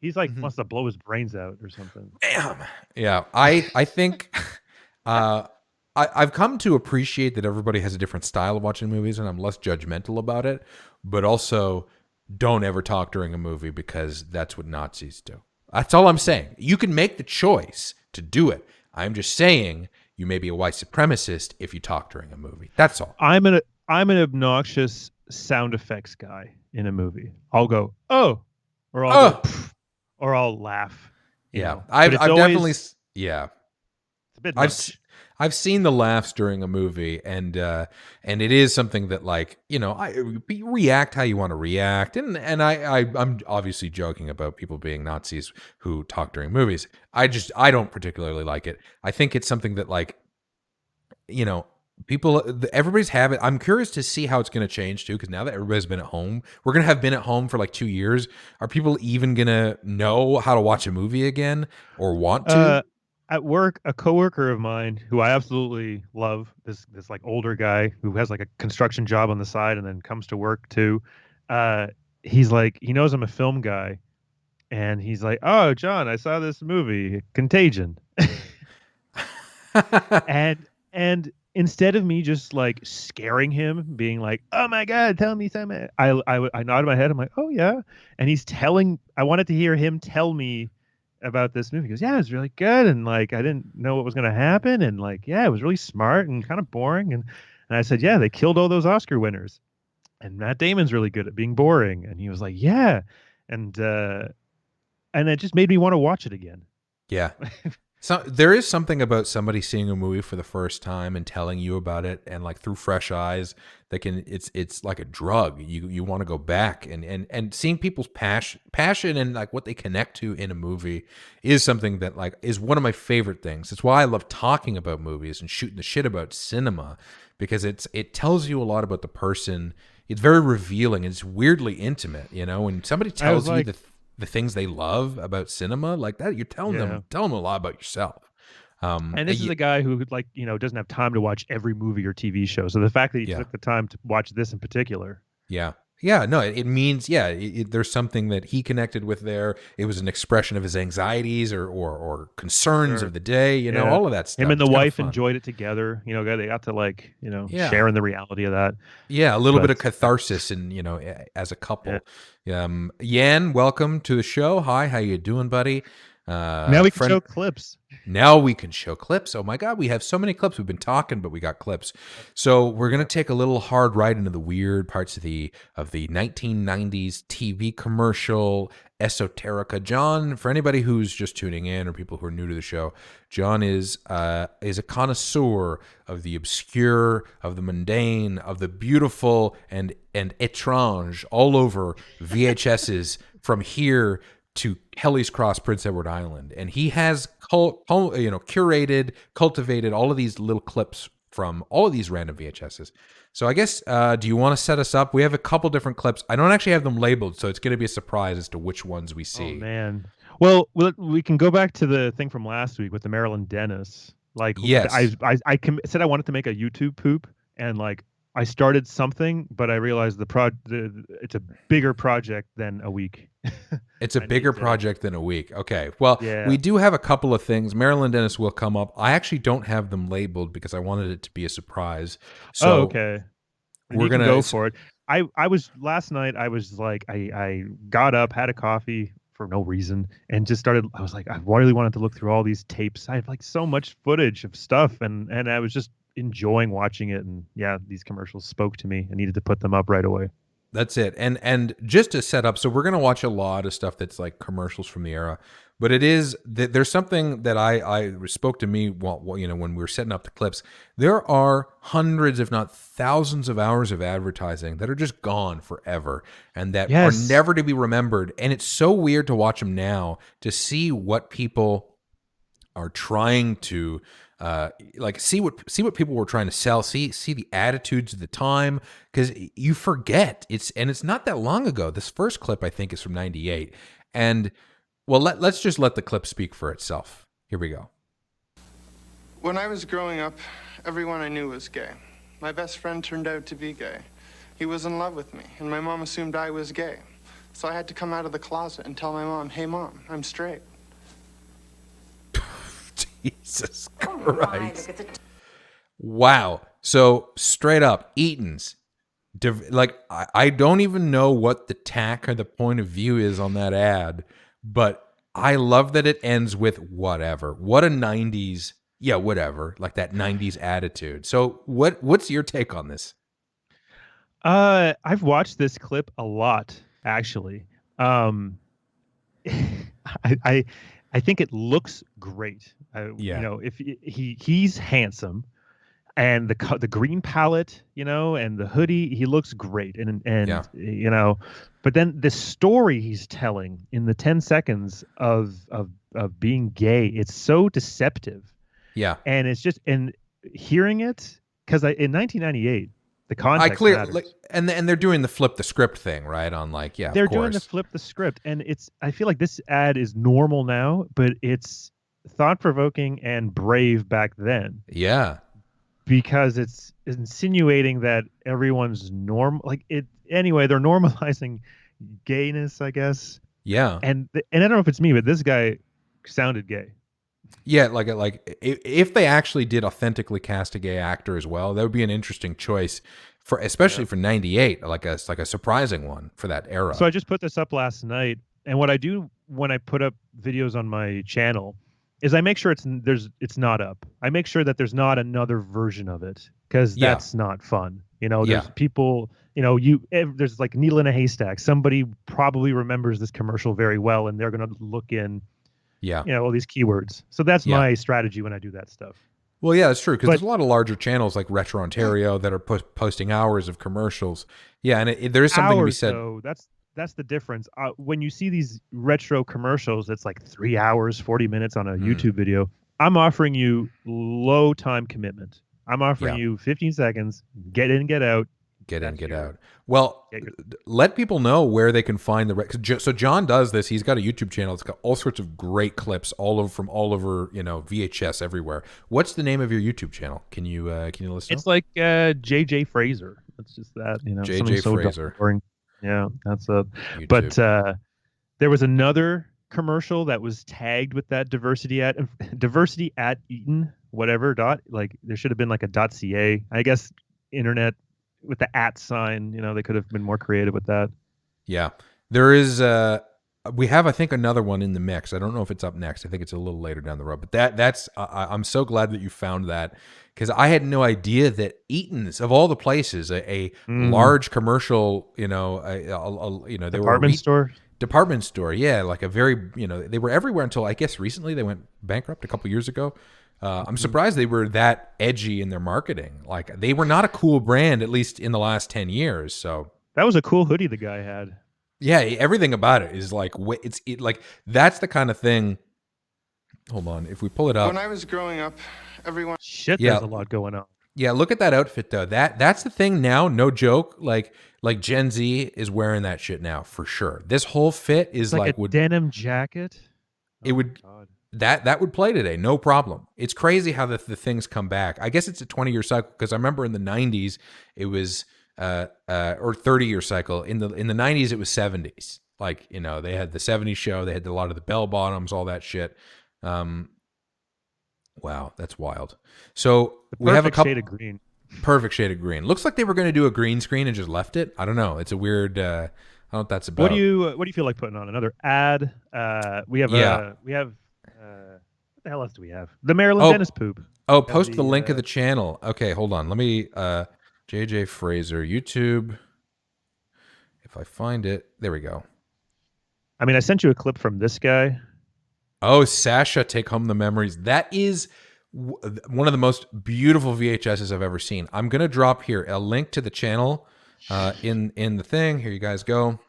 He's like wants to blow his brains out or something. Damn. Yeah, I think uh, I've come to appreciate that everybody has a different style of watching movies, and I'm less judgmental about it. But also, don't ever talk during a movie because that's what Nazis do. That's all I'm saying. You can make the choice to do it. I'm just saying you may be a white supremacist if you talk during a movie. That's all. I'm an obnoxious sound effects guy in a movie. I'll go, "Oh," or I'll go, Oh, "Pff," or I'll laugh, yeah. But it's I've definitely always yeah. it's a bit I've much. I've seen the laughs during a movie, and it is something that like react how you want to react, and I'm obviously joking about people being Nazis who talk during movies. I don't particularly like it. I think it's something that like you know people everybody's habit. I'm curious to see how it's going to change too, because now that everybody's been at home, we're gonna have been at home for like 2 years. Are people even gonna know how to watch a movie again or want to? Uh, at work, a coworker of mine who I absolutely love, this like older guy who has like a construction job on the side and then comes to work too. Uh, he's like he knows I'm a film guy, and he's like, "Oh, John, I saw this movie, Contagion." And instead of me just like scaring him, being like, "Oh my god, tell me something," I nodded my head. I'm like, "Oh yeah," and he's telling. I wanted to hear him tell me about this movie. He goes, "Yeah, it was really good," and like I didn't know what was going to happen, and like yeah, it was really smart and kind of boring, and I said, "Yeah, they killed all those Oscar winners, and Matt Damon's really good at being boring," and he was like, "Yeah," and uh, and it just made me want to watch it again. Yeah. So there is something about somebody seeing a movie for the first time and telling you about it and like through fresh eyes that can it's like a drug. You want to go back and seeing people's passion and like what they connect to in a movie is something that like is one of my favorite things. It's why I love talking about movies and shooting the shit about cinema because it tells you a lot about the person. It's very revealing. It's weirdly intimate, when somebody I was tells you like, the things they love about cinema like that, you're yeah. telling them a lot about yourself. And this is a guy who like, doesn't have time to watch every movie or TV show. So the fact that he Yeah, took the time to watch this in particular. yeah, yeah. No, it means there's something that he connected with there. It was an expression of his anxieties or concerns of Sure. the day. Yeah. All of that Him stuff. and It's the kind of wife fun. enjoyed it together. They got to like, Yeah, share in the reality of that. yeah. A little bit But of catharsis, and as a yeah. couple. Yan, welcome to the show. Hi, how you doing, buddy? Now we can Friend. show clips. Now we can show clips. Oh my God, we have so many clips. We've been talking, but we got clips. So we're gonna take a little hard ride into the weird parts of the 1990s TV commercial esoterica. John, for anybody who's just tuning in or people who are new to the show, John is a connoisseur of the obscure, of the mundane, of the beautiful and étrange all over VHSs from here to Kelly's Cross, Prince Edward Island, and he has curated, cultivated all of these little clips from all of these random VHSs. So I guess, do you want to set us up? We have a couple different clips. I don't actually have them labeled, so it's going to be a surprise as to which ones we Oh see. man. Well, we can go back to the thing from last week with the Maryland Dennis. Like Yes, said I wanted to make a YouTube poop, and like I started something, but I realized it's a bigger project than a week. it's a I need bigger to. project than a week. Okay, well, we Yeah. do have a couple of things. Marilyn Dennis will come up. I actually don't have them labeled because I wanted it to be a surprise. Oh, So okay. Then we're you can gonna. go for it. I was last night. I was like, I got up, had a coffee for no reason, and just started. I was like, I really wanted to look through all these tapes. I have like so much footage of stuff, and I was just enjoying watching it. And yeah, these commercials spoke to me. I needed to put them up right away. That's it. And just to set up, so we're gonna watch a lot of stuff that's like commercials from the era, but it is there's something that I spoke to me when we were setting up the clips. There are hundreds, if not thousands, of hours of advertising that are just gone forever and that are Yes. never to be remembered. And it's so weird to watch them now to see what people are trying to like see what people were trying to sell, see the attitudes of the time, because you forget it's not that long ago. This first clip I think is from 98. And well, let's just let the clip speak for itself. Here we go. When I was growing up, everyone I knew was gay. My best friend turned out to be gay. He was in love with me, and my mom assumed I was gay. So I had to come out of the closet and tell my mom, "Hey mom, I'm straight." Jesus Christ. Wow. So straight up, Eaton's. Like, I don't even know what the tack or the point of view is on that ad, but I love that it ends with whatever. What a 90s, yeah, whatever, like that 90s attitude. So what's your take on this? I've watched this clip a lot, actually. Um, I I think it looks great. Yeah. If he's handsome, and the green palette, and the hoodie, he looks great, Yeah. but then the story he's telling in the 10 seconds of being gay, it's so deceptive, Yeah. and it's just and hearing it because in 1998 the I context clear matters. like, and they're doing the flip the script thing, right? On like, yeah, of They're doing the course. flip the script, and I feel like this ad is normal now, but it's thought provoking and brave back then Yeah. because it's insinuating that everyone's normal. Like it anyway, they're normalizing gayness, I guess. Yeah. And I don't know if it's me, but this guy sounded gay. Yeah, like if they actually did authentically cast a gay actor as well, that would be an interesting choice for, especially for 98, like a surprising one for that So era. I just put this up last night, and what I do when I put up videos on my channel is I make sure it's not up. I make sure that there's not another version of it because Yeah. that's not fun. Yeah. There's people, there's like needle in a haystack. Somebody probably remembers this commercial very well, and they're going to look in, Yeah. all these keywords. So that's Yeah. my strategy when I do that stuff. Well, yeah, that's true, because But there's a lot of larger channels like Retro Ontario that are posting hours of commercials. Yeah, and there is something to be hours, said. though, that's the difference. When you see these retro commercials, it's like 3 hours, 40 minutes on a YouTube video. I'm offering you low time commitment. I'm offering Yeah. you 15 seconds, get in, get out. Get in, That's get your, out. Well, get your let people know where they can find so John does this. He's got a YouTube channel. It's got all sorts of great clips from all over, VHS everywhere. What's the name of your YouTube channel? Can you list it? It's like JJ Fraser. It's just that, something JJ so dull Fraser. and boring. Yeah, that's it. YouTube. But there was another commercial that was tagged with that diversity at Eaton, whatever dot, like there should have been like a .ca, I guess, internet with the at sign. They could have been more creative with that. Yeah, there is. We have, I think, another one in the mix. I don't know if it's up next. I think it's a little later down the road. But that's. I'm so glad that you found that, because I had no idea that Eaton's, of all the places, a large commercial, they were department store. Yeah, like a very, they were everywhere until I guess recently they went bankrupt a couple years ago. I'm surprised they were that edgy in their marketing. Like, they were not a cool brand, at least in the last 10 years. So That was a cool hoodie the guy had. yeah, everything about it is like, like, that's the kind of thing. Hold on, if we pull it up. When I was growing up, everyone... Shit, Yeah. there's a lot going on. Yeah, look at that outfit though. That's the thing now. No joke. Like Gen Z is wearing that shit now for sure. This whole fit is It's like a would denim jacket. it would God. that would play today, no problem. It's crazy how the things come back. I guess it's a 20-year cycle, because I remember in the 90s it was or 30-year cycle. In the 90s it was 70s. Like, they had the 70s show, they had a lot of the bell bottoms, all that shit. Wow, that's wild. So we have a couple shade of green. perfect shade of green. Looks like they were going to do a green screen and just left it. I don't know. It's a weird. I don't know what that's about. What do you feel like putting on another ad? We have Yeah. what the hell else do we have? The Maryland dentist poop. Oh, Have post the the link of the channel. Okay, hold on. Let me JJ Fraser YouTube. If I find it, there we go. I mean, I sent you a clip from this guy. Oh, Sasha, Take Home the Memories. That is one of the most beautiful VHSs I've ever seen. I'm gonna drop here a link to the channel in the thing. Here you guys go.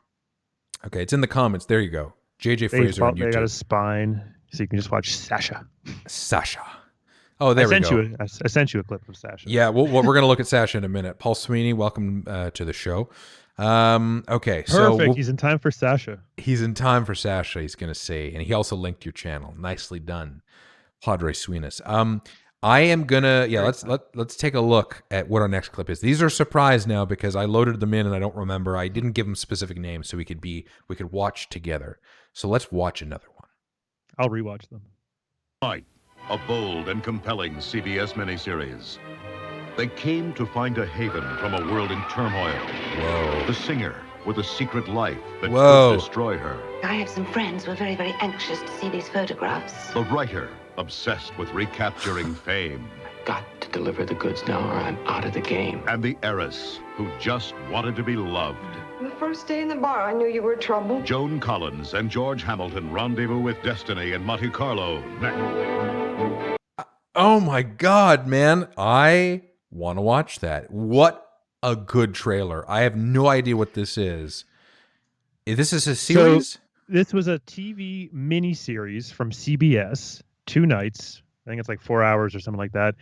Okay, it's in the comments. There you go. JJ Fraser on They got YouTube. his spine, so you can just watch Sasha. Sasha. Oh, there we go. I sent you a clip of Sasha. Yeah, well, we're going to look at Sasha in a minute. Paul Sweeney, welcome to the show. Okay, Perfect. He's in time for Sasha. He's in time for Sasha, he's going to say. And he also linked your channel. Nicely done, Padre Sweenus. I am going to, let's take a look at what our next clip is. These are surprise now because I loaded them in and I don't remember. I didn't give them specific names so we could watch together. So let's watch another one. I'll rewatch them. Night, a bold and compelling CBS miniseries. They came to find a haven from a world in turmoil. Whoa. The singer with a secret life that Whoa. could destroy her. I have some friends who are very, very anxious to see these photographs. The writer obsessed with recapturing fame. Got to deliver the goods now or I'm out of the game. And the heiress who just wanted to be loved. The first day in the bar, I knew you were trouble. Joan Collins and George Hamilton rendezvous with destiny in Monte Carlo next. Oh my God, man. I want to watch that. What a good trailer. I have no idea what this is. This is a series? So, this was a TV miniseries from CBS, 2 nights. I think it's like 4 hours or something like that.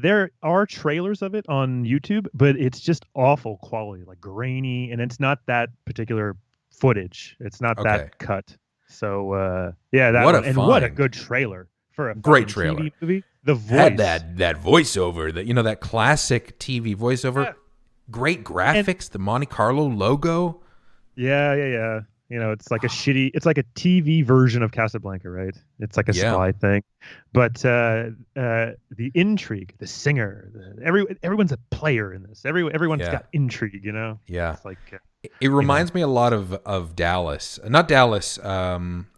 There are trailers of it on YouTube, but it's just awful quality, like grainy, and it's not that particular footage. It's not that cut. So yeah, that what a good trailer for a great trailer. TV movie. The voice had that voiceover, that classic TV voiceover. Yeah. Great graphics, the Monte Carlo logo. Yeah. It's like it's like a TV version of Casablanca, right? It's like a spy thing. But the intrigue, the singer, everyone's a player in this. Everyone's got intrigue, Yeah. It's like it reminds me a lot of Dallas. Not Dallas.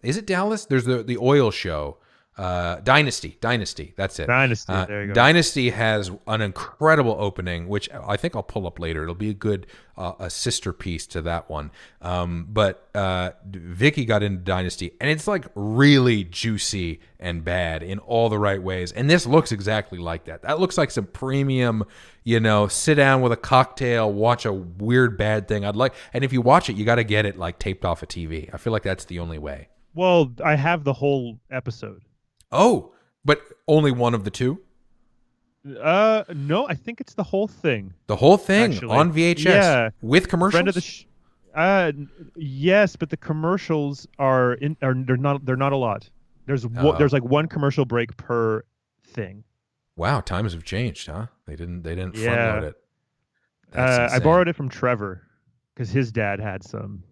Is it Dallas? There's the oil show. Dynasty. That's it. Dynasty. There you go. Dynasty has an incredible opening, which I think I'll pull up later. It'll be a good a sister piece to that one. But Vicky got into Dynasty, and it's like really juicy and bad in all the right ways. And this looks exactly like that. That looks like some premium, sit down with a cocktail, watch a weird bad thing. And if you watch it, you got to get it like taped off a TV. I feel like that's the only way. Well, I have the whole episode. Oh, but only one of the 2? No, I think it's the whole thing. The whole thing actually. On VHS with commercials. Friend of the yes, but the commercials are they're not a lot. There's like one commercial break per thing. Wow, times have changed, huh? They didn't front load it. I borrowed it from Trevor because his dad had some.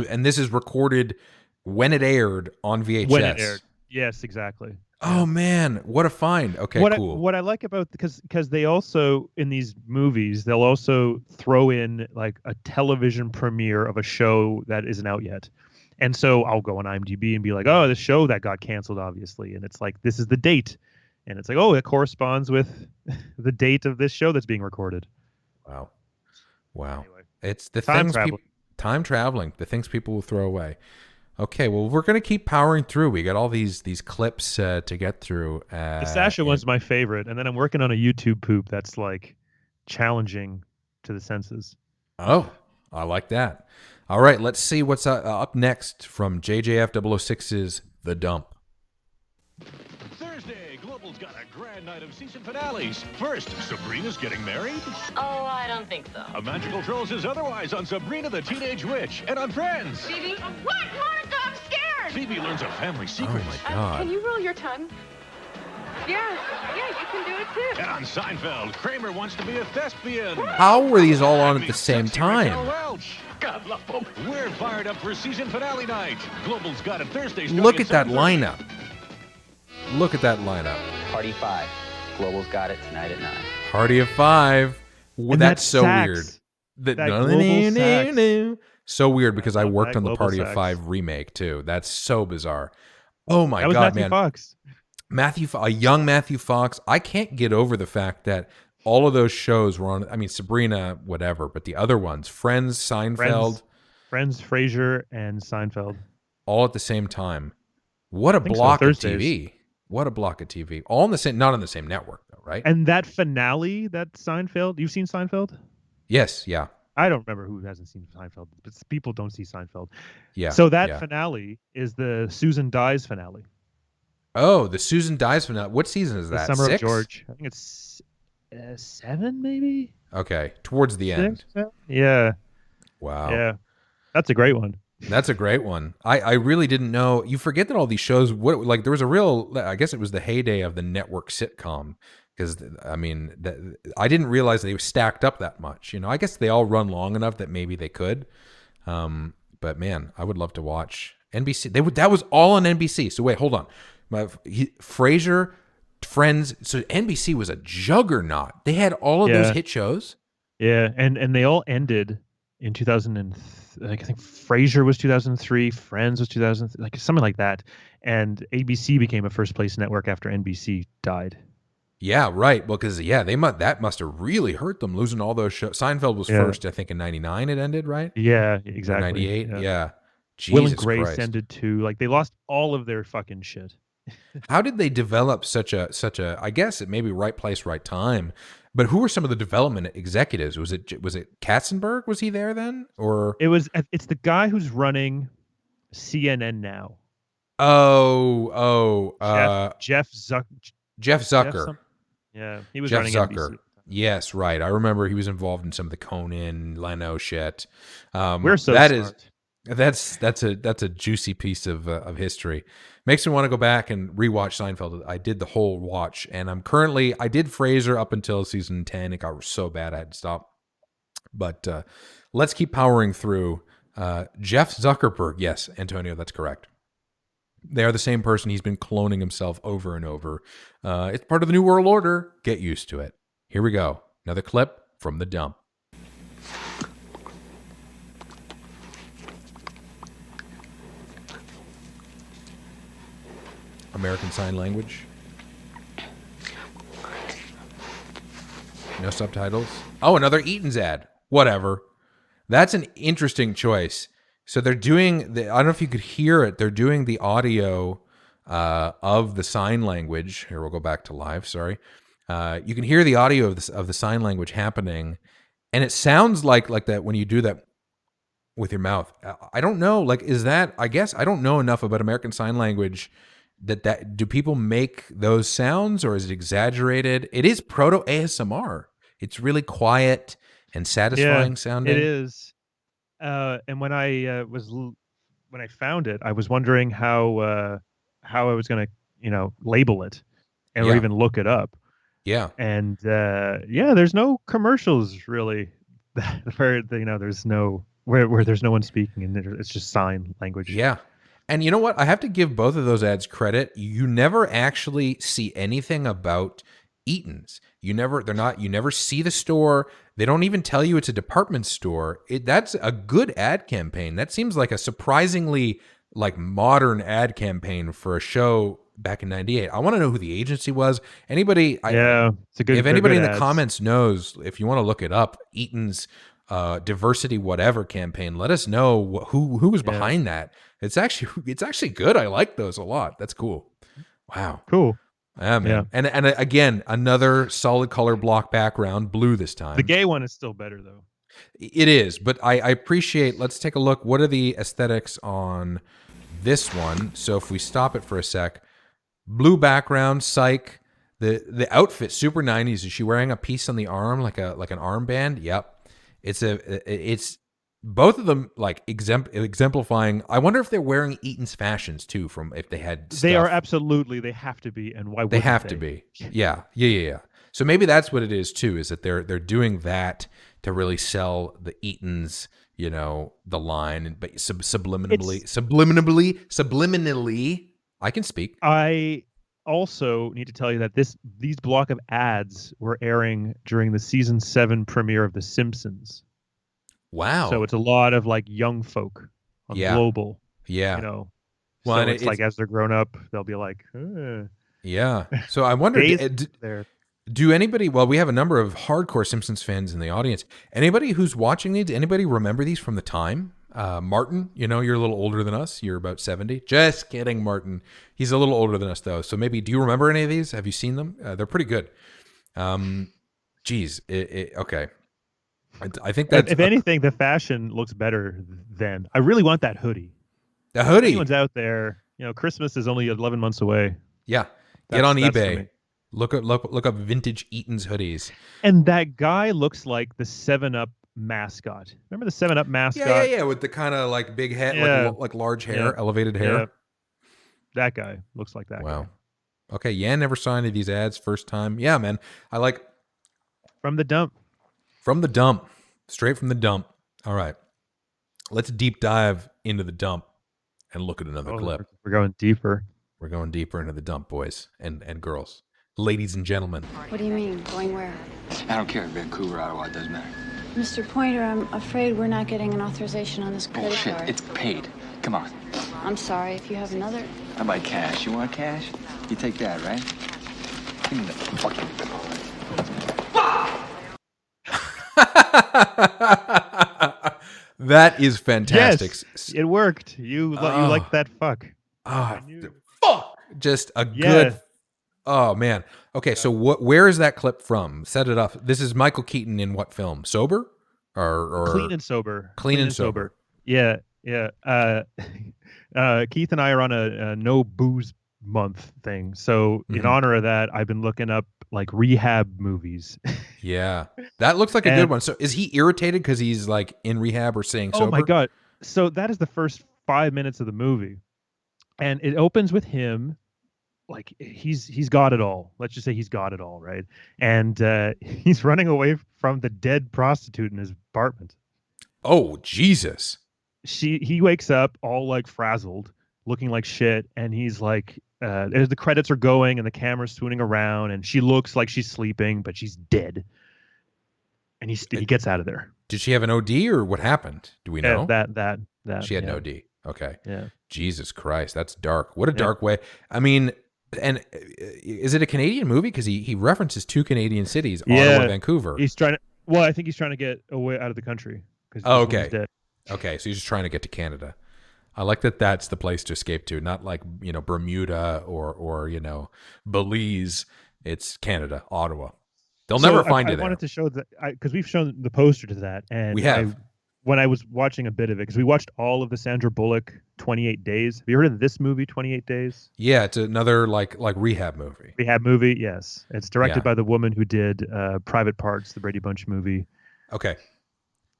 And this is recorded when it aired on VHS. When it aired. Yes, exactly. Oh man, what a find! Okay, cool. What I like about because they also in these movies they'll also throw in like a television premiere of a show that isn't out yet, and so I'll go on IMDb and be like, oh, the show that got canceled, obviously, and it's like this is the date, and it's like, oh, it corresponds with the date of this show that's being recorded. Wow. Anyway, it's the time traveling, the things people will throw away. Okay, well, we're going to keep powering through. We got all these clips to get through. The Sasha one's my favorite, and then I'm working on a YouTube poop that's like challenging to the senses. Oh, I like that. All right, let's see what's up next from JJF006's The Dump. Thursday, Global's got a grand night of season finales. First, Sabrina's getting married. Oh, I don't think so. A magical troll says otherwise on Sabrina the Teenage Witch and on Friends. Phoebe? What? Monica, I'm scared! Phoebe learns a family secret. Oh my God. Can you roll your tongue? Yeah, you can do it too. And on Seinfeld, Kramer wants to be a thespian. How were these all on at the same time? God love them. We're fired up for season finale night. Global's got it Thursday. Look at that lineup. Look at that lineup. Party 5. Global's got it tonight at 9. Party of 5. And that's so sax. weird. That global sax. So weird because I worked on the global Party of sax. 5 remake too. That's so bizarre. Oh my That was God, Matthew man. Fox. A young Matthew Fox. I can't get over the fact that all of those shows were on. I mean, Sabrina, whatever, but the other ones, Friends, Seinfeld, Friends, Frasier, and Seinfeld. all at the same time. What a I think so, block of Thursdays. TV! What a block of TV! All in the same, not on the same network though, right? And that finale, that Seinfeld. You've seen Seinfeld? Yes, yeah, I don't remember who hasn't seen Seinfeld, but people don't see Seinfeld. yeah. So that yeah. finale is the Susan Dies finale. Oh, the Susan Dies finale. What season is The that? Summer 6? of George. I think it's 7, maybe. Okay, towards the end. 6? Yeah. Wow. Yeah. That's a great one. That's a great one. I really didn't know. You forget that all these shows, like there was a real, I guess it was the heyday of the network sitcom. Because, I mean, I didn't realize they were stacked up that much. You know, I guess they all run long enough that maybe they could. But man, I would love to watch NBC. That was all on NBC. So wait, hold on. Frasier, Friends. So NBC was a juggernaut. They had all of those hit shows. Yeah, and they all ended in 2000 I think Frasier was 2003, Friends was 2000, like something like that. And ABC became a first place network after NBC died. Yeah, right. Well, because that must have really hurt them losing all those shows. Seinfeld was first, I think, in '99. It ended, right? Yeah, exactly. '98. Yeah. Will Jesus and Grace Christ. ended too. Like they lost all of their fucking shit. How did they develop such a? I guess it may be right place, right time. But who were some of the development executives? Was it Katzenberg? Was he there then, or It's the guy who's running CNN now. Jeff Zucker. Yeah, he was running Zucker. NBC. Yes, right. I remember he was involved in some of the Conan, Leno shit. We're so that smart. that's a juicy piece of history. Makes me want to go back and rewatch Seinfeld. I did the whole watch, and I did Frasier up until season 10. It got so bad I had to stop. But let's keep powering through. Jeff Zuckerberg. Yes, Antonio, that's correct. They are the same person. He's been cloning himself over and over. It's part of the New World Order. Get used to it. Here we go. Another clip from the dump. American Sign Language. No subtitles. Oh, another Eaton's ad. Whatever. That's an interesting choice. So they're doing, I don't know if you could hear it, they're doing the audio of the sign language. Here, we'll go back to live, sorry. You can hear the audio of the sign language happening, and it sounds like that when you do that with your mouth. I don't know, like, is that, I guess, I don't know enough about American Sign Language that do people make those sounds, or is it exaggerated? It is proto ASMR. It's really quiet and satisfying sounding. It is. And when I found it, I was wondering how I was going to, label it or even look it up. Yeah. And there's no commercials really where there's no where there's no one speaking, and it's just sign language. Yeah. And you know what? I have to give both of those ads credit. You never actually see anything about Eaton's. You never see the store. They don't even tell you it's a department store. That's a good ad campaign. That seems like a surprisingly modern ad campaign for a show back in '98. I want to know who the agency was. Anybody? It's a good. If anybody in the ads. comments knows, if you want to look it up, Eaton's diversity whatever campaign, let us know who was behind that. It's actually good. I like those a lot. That's cool. Wow. Cool. Yeah, man. And again, another solid color block background, blue this time. The gay one is still better though. It is, but I appreciate. Let's take a look. What are the aesthetics on this one? So if we stop it for a sec, blue background, psych. The outfit super 90s. Is she wearing a piece on the arm like an armband? Yep. It's both of them exemplifying. I wonder if they're wearing Eaton's fashions too. From if they had stuff. They are absolutely. They have to be, and why would they have to be? Yeah. So maybe that's what it is too. Is that they're doing that to really sell the Eaton's, the line, but subliminally. I can speak. I also need to tell you that these block of ads were airing during the season 7 premiere of The Simpsons. Wow. So it's a lot of young folk on Global. Yeah. Well, so it's as they're grown up, they'll be like, Yeah. So I wonder, there. do anybody, well, we have a number of hardcore Simpsons fans in the audience. Anybody who's watching these, anybody remember these from the time? Martin, you're a little older than us. You're about 70. Just kidding, Martin. He's a little older than us, though. So maybe, do you remember any of these? Have you seen them? They're pretty good. Geez. Okay. I think that's... If anything, the fashion looks better then. I really want that hoodie. The hoodie. If anyone's out there, Christmas is only 11 months away. Yeah. Get on eBay. Look up vintage Eaton's hoodies. And that guy looks like the 7-Up mascot. Remember the 7-Up mascot? Yeah, with the kind of like big head, like large hair, elevated hair. Yeah. That guy looks like that guy. Okay, Yan never saw any of these ads first time. Yeah, man. I like... From the dump. From the dump. Straight from the dump. All right. Let's deep dive into the dump and look at another clip. We're going deeper. We're going deeper into the dump, boys and girls. Ladies and gentlemen. What do you mean? Going where? I don't care. Vancouver, Ottawa, it doesn't matter. Mr. Pointer, I'm afraid we're not getting an authorization on this credit Bullshit. card. It's paid. Come on. I'm sorry. If you have another... I buy cash. You want cash? You take that, right? Give me the fucking That is fantastic. Yes, it worked. You like that fuck. Fuck. Just a good... Oh, man. Okay, so where is that clip from? Set it up. This is Michael Keaton in what film? Sober? Or Clean and Sober. Clean and Sober. Yeah. Keith and I are on a no booze month thing. So in honor of that, I've been looking up like rehab movies. Yeah. That looks like a good one. So is he irritated because he's like in rehab or saying sober? Oh my God. So that is the first 5 minutes of the movie. And it opens with him. Like he's got it all. Let's just say he's got it all, right? And he's running away from the dead prostitute in his apartment. Oh, Jesus. He wakes up all like frazzled, looking like shit, and he's like, the credits are going and the camera's swooning around, and she looks like she's sleeping, but she's dead. And he gets out of there. Did she have an OD or what happened? Do we know? That she had an OD. Okay. Yeah. Jesus Christ, that's dark. What a dark way. I mean, and is it a Canadian movie? Because he references 2 Canadian cities, Ottawa and Vancouver. He's trying to. Well, I think he's trying to get away out of the country. Oh, okay. Dead. Okay, so he's just trying to get to Canada. I like that. That's the place to escape to, not like Bermuda or Belize. It's Canada, Ottawa. They'll never find it. I wanted to show that because we've shown the poster to that, and we have. When I was watching a bit of it, because we watched all of the Sandra Bullock 28 Days. Have you heard of this movie, 28 Days? Yeah, it's another like rehab movie. Rehab movie, yes. It's directed by the woman who did Private Parts, the Brady Bunch movie. Okay.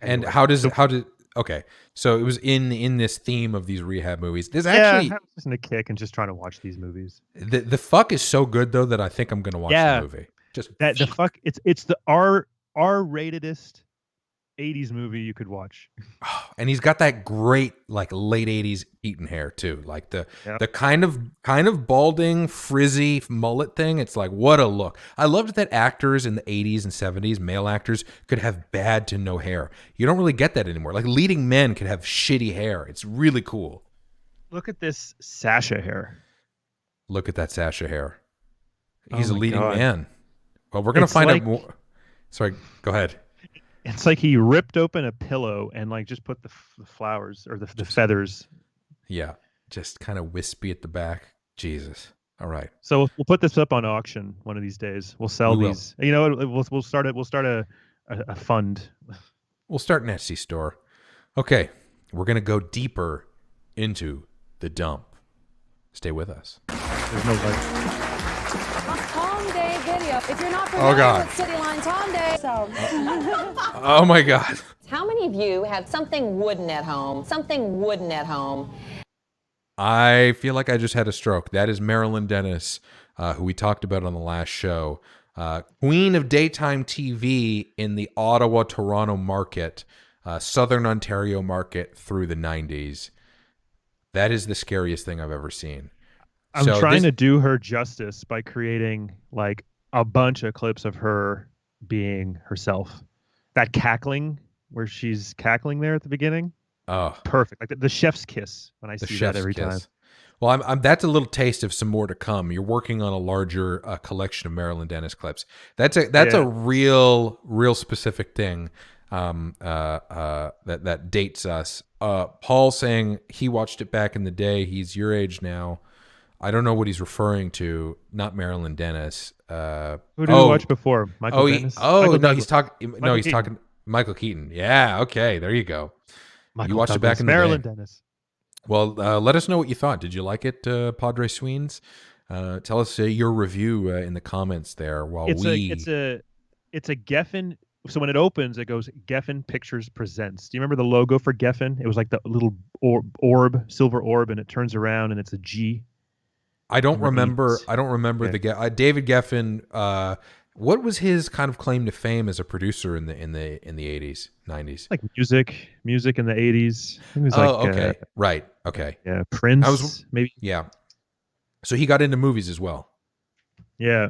And okay, so it was in this theme of these rehab movies. There's actually I was just in a kick and just trying to watch these movies. The fuck is so good though that I think I'm gonna watch the movie. Just the fuck, it's the R-ratedest 80s movie you could watch. And he's got that great like late 80s Eaton hair too, like the kind of balding frizzy mullet thing. It's like, what a look. I loved that actors in the 80s and 70s, male actors, could have bad to no hair. You don't really get that anymore. Like leading men could have shitty hair. It's really cool. Look at this Sasha hair. Look at that Sasha hair. He's a leading man. Well, we're gonna find out more. Sorry, go ahead. It's like he ripped open a pillow and like just put the flowers or the feathers. Yeah, just kind of wispy at the back. Jesus. All right. So we'll put this up on auction one of these days. We'll sell these. You know, we'll start it. We'll start a fund. We'll start an Etsy store. Okay, we're gonna go deeper into the dump. Stay with us. There's no light. Home-day video. If you're not familiar with City Lines Home-Day, so... Oh, my God. How many of you have something wooden at home? Something wooden at home? I feel like I just had a stroke. That is Marilyn Dennis, who we talked about on the last show. Queen of daytime TV in the Ottawa-Toronto market, Southern Ontario market through the 90s. That is the scariest thing I've ever seen. I'm trying to do her justice by creating like a bunch of clips of her being herself. That cackling where she's cackling there at the beginning. Oh, perfect. Like the chef's kiss when I see that every time. Well, that's a little taste of some more to come. You're working on a larger collection of Marilyn Dennis clips. That's a real specific thing that dates us. Paul saying he watched it back in the day. He's your age now. I don't know what he's referring to. Not Marilyn Dennis. Who did we watch before? Michael Dennis? Michael Douglas. he's talking. No, he's talking Michael Keaton. Yeah. Okay. There you go. Michael You watched Douglas, it back in the Marilyn day. Dennis. Well, let us know what you thought. Did you like it, Padre Sweens? Tell us your review in the comments there. While It's a Geffen. So when it opens, it goes Geffen Pictures Presents. Do you remember the logo for Geffen? It was like the little silver orb, and it turns around and it's a G. I don't remember the David Geffen. What was his kind of claim to fame as a producer in the 80s, 90s? Like music in the 80s. It was okay. Right. Okay. Yeah, Prince, maybe. Yeah. So he got into movies as well. Yeah.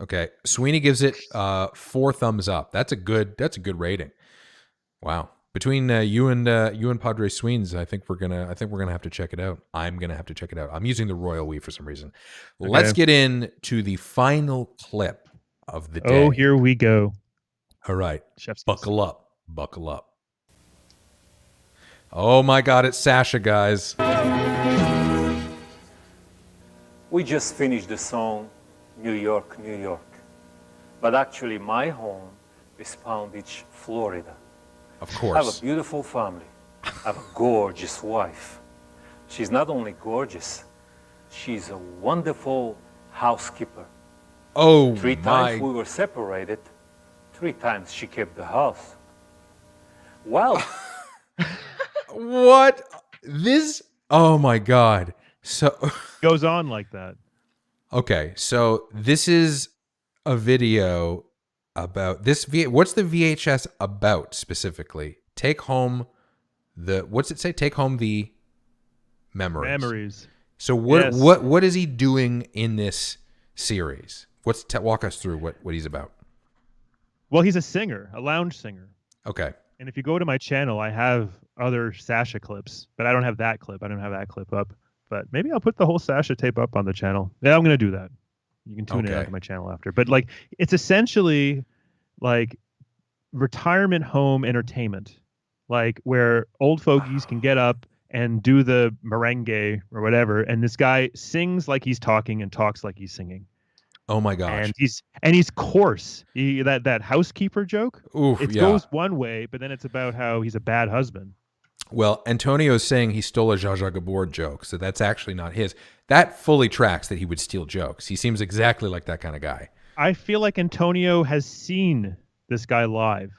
Okay. Sweeney gives it 4 thumbs up. That's a good rating. Wow. Between you and Padre Sweens, I think we're gonna have to check it out. I'm gonna have to check it out. I'm using the royal we for some reason. Okay. Let's get in to the final clip of the day. Oh, here we go. All right. Buckle up. Oh my God, it's Sasha, guys. We just finished the song New York, New York. But actually my home is Palm Beach, Florida. Of course. I have a beautiful family. I have a gorgeous wife. She's not only gorgeous, she's a wonderful housekeeper. Oh, 3 times we were separated. 3 times she kept the house. Well. What? This? Oh my God. So goes on like that. Okay, so this is a video about this. What's the VHS about specifically? Take home the. What's it say? Take home the memories. So what is he doing in this series? Walk us through what he's about. Well, he's a singer, a lounge singer. Okay. And if you go to my channel, I have other Sasha clips, but I don't have that clip. I don't have that clip up. But maybe I'll put the whole Sasha tape up on the channel. Yeah, I'm going to do that. You can tune in on my channel after. But like, it's essentially like retirement home entertainment, like where old fogies can get up and do the merengue or whatever, and this guy sings like he's talking and talks like he's singing. Oh my gosh! And he's coarse. That housekeeper joke. Oof, it goes one way, but then it's about how he's a bad husband. Well, Antonio's saying he stole a Zsa Zsa Gabor joke, so that's actually not his. That fully tracks that he would steal jokes. He seems exactly like that kind of guy. I feel like Antonio has seen this guy live.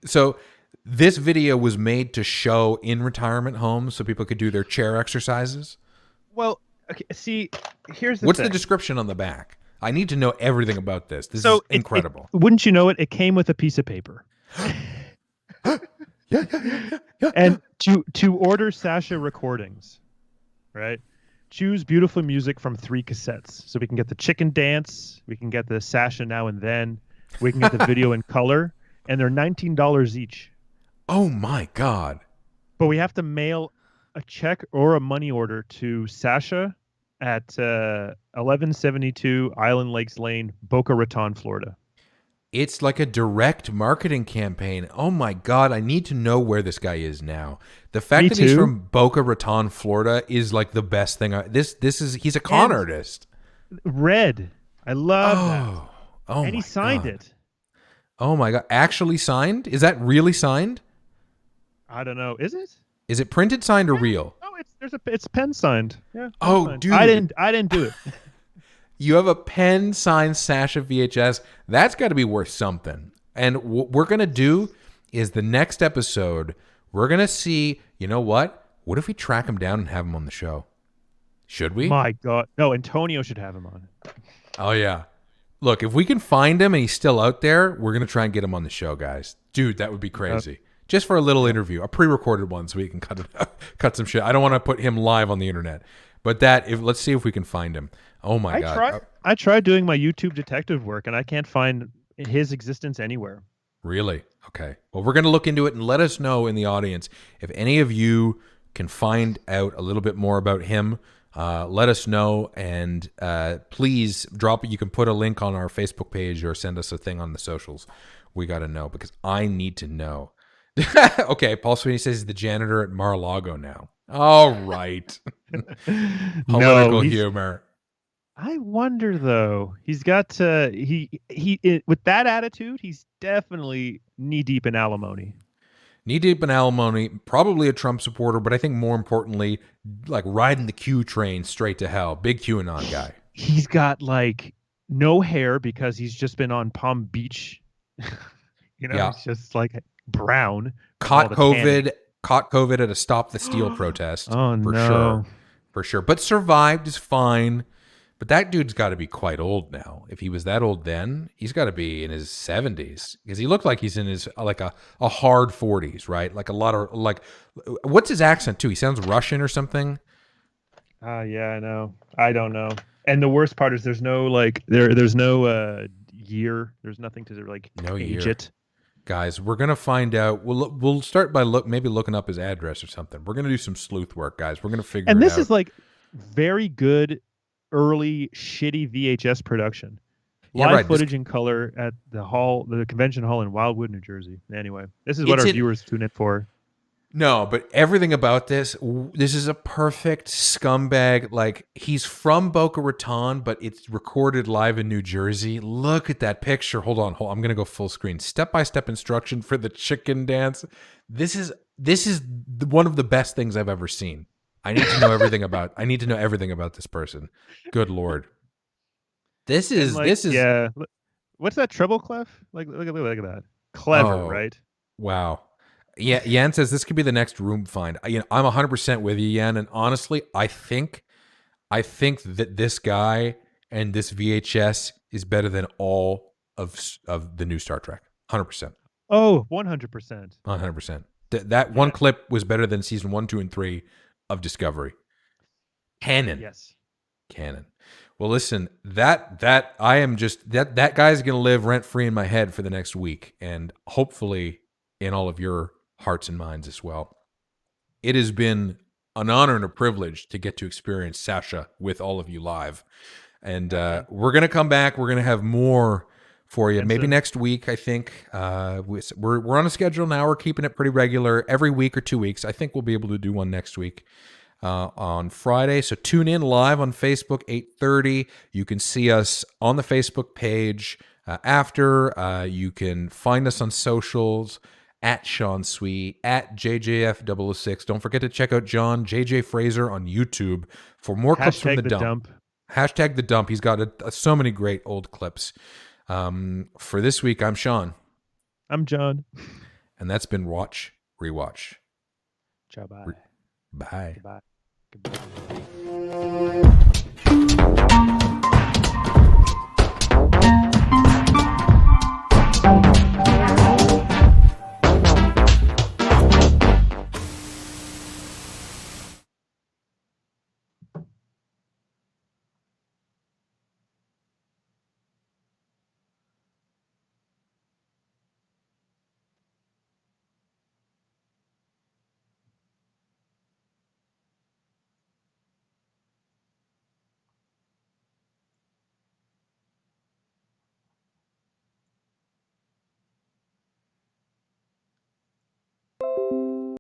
So this video was made to show in retirement homes so people could do their chair exercises? Well, okay, see, here's the What's thing. the description on the back? I need to know everything about this. This is incredible. Wouldn't you know it? It came with a piece of paper. Yeah. And to order Sasha recordings, right? Choose beautiful music from 3 cassettes. So we can get the chicken dance, we can get the Sasha Now and Then, we can get the video in color, and they're $19 each. Oh my God. But we have to mail a check or a money order to Sasha at 1172 Island Lakes Lane, Boca Raton, Florida. It's like a direct marketing campaign. Oh my God, I need to know where this guy is now. The fact that he's from Boca Raton, Florida is like the best thing. He's a con artist. Red. I love that. Oh, and he signed it. Oh my God. Actually signed? Is that really signed? I don't know. Is it? Is it printed, signed, or real? Oh, it's pen signed. Yeah. Oh, dude. I didn't do it. You have a pen signed Sasha VHS. That's got to be worth something. And what we're going to do is the next episode, we're going to see, you know what? What if we track him down and have him on the show? Should we? My God. No, Antonio should have him on. Oh, yeah. Look, if we can find him and he's still out there, we're going to try and get him on the show, guys. Dude, that would be crazy. Just for a little interview, a pre-recorded one so we can cut some shit. I don't want to put him live on the internet. But let's see if we can find him. Oh my God. I tried doing my YouTube detective work and I can't find his existence anywhere. Really? Okay. Well, we're going to look into it and let us know in the audience if any of you can find out a little bit more about him, let us know. And please drop it. You can put a link on our Facebook page or send us a thing on the socials. We got to know because I need to know. Okay, Paul Sweeney says he's the janitor at Mar-a-Lago now. All right. Political humor. I wonder though. He's got with that attitude, he's definitely knee deep in alimony. Knee deep in alimony, probably a Trump supporter, but I think more importantly, like riding the Q train straight to hell. Big QAnon guy. He's got like no hair because he's just been on Palm Beach. It's just like brown. Caught COVID at a Stop the Steal protest. Oh, no. For sure. But survived, is fine. But that dude's got to be quite old now. If he was that old then, he's got to be in his 70s because he looked like he's in his like a hard 40s, right? Like a lot of like, what's his accent too? He sounds Russian or something. Yeah, I know. I don't know. And the worst part is there's no like there's no year. There's nothing to like age it. Guys, we're gonna find out. We'll start by maybe looking up his address or something. We're gonna do some sleuth work, guys. We're gonna figure it out. And this is like very good early shitty VHS production. Live footage in color at the convention hall in Wildwood, New Jersey. Anyway, this is what our viewers tune in for. No, but everything about this is a perfect scumbag. Like, he's from Boca Raton, but it's recorded live in New Jersey. Look at that picture. Hold on. I'm going to go full screen. Step-by-step instruction for the chicken dance. This is one of the best things I've ever seen. I need to know everything about this person. Good Lord. This is yeah. What's that treble clef? Like look at that. Clever, right? Wow. Yeah, Yan says this could be the next room find. I'm 100% with you, Yan, and honestly, I think that this guy and this VHS is better than all of the new Star Trek. 100%. Oh, 100%. 100%. That one clip was better than season 1, 2, and 3 of Discovery. Canon. Yes. Canon. Well, listen, that guy's going to live rent free in my head for the next week, and hopefully in all of your hearts and minds as well. It has been an honor and a privilege to get to experience Sasha with all of you live. And we're going to come back. We're going to have more for you. Maybe next week, I think. We're on a schedule now. We're keeping it pretty regular every week or 2 weeks. I think we'll be able to do one next week on Friday. So tune in live on Facebook, 8:30. You can see us on the Facebook page after. You can find us on socials at Sean Sweet, at JJF006. Don't forget to check out John JJ Fraser on YouTube for more clips from the dump. Hashtag the dump. He's got so many great old clips. For this week, I'm Sean. I'm John. And that's been Watch, Rewatch. Ciao, bye. Bye. Goodbye.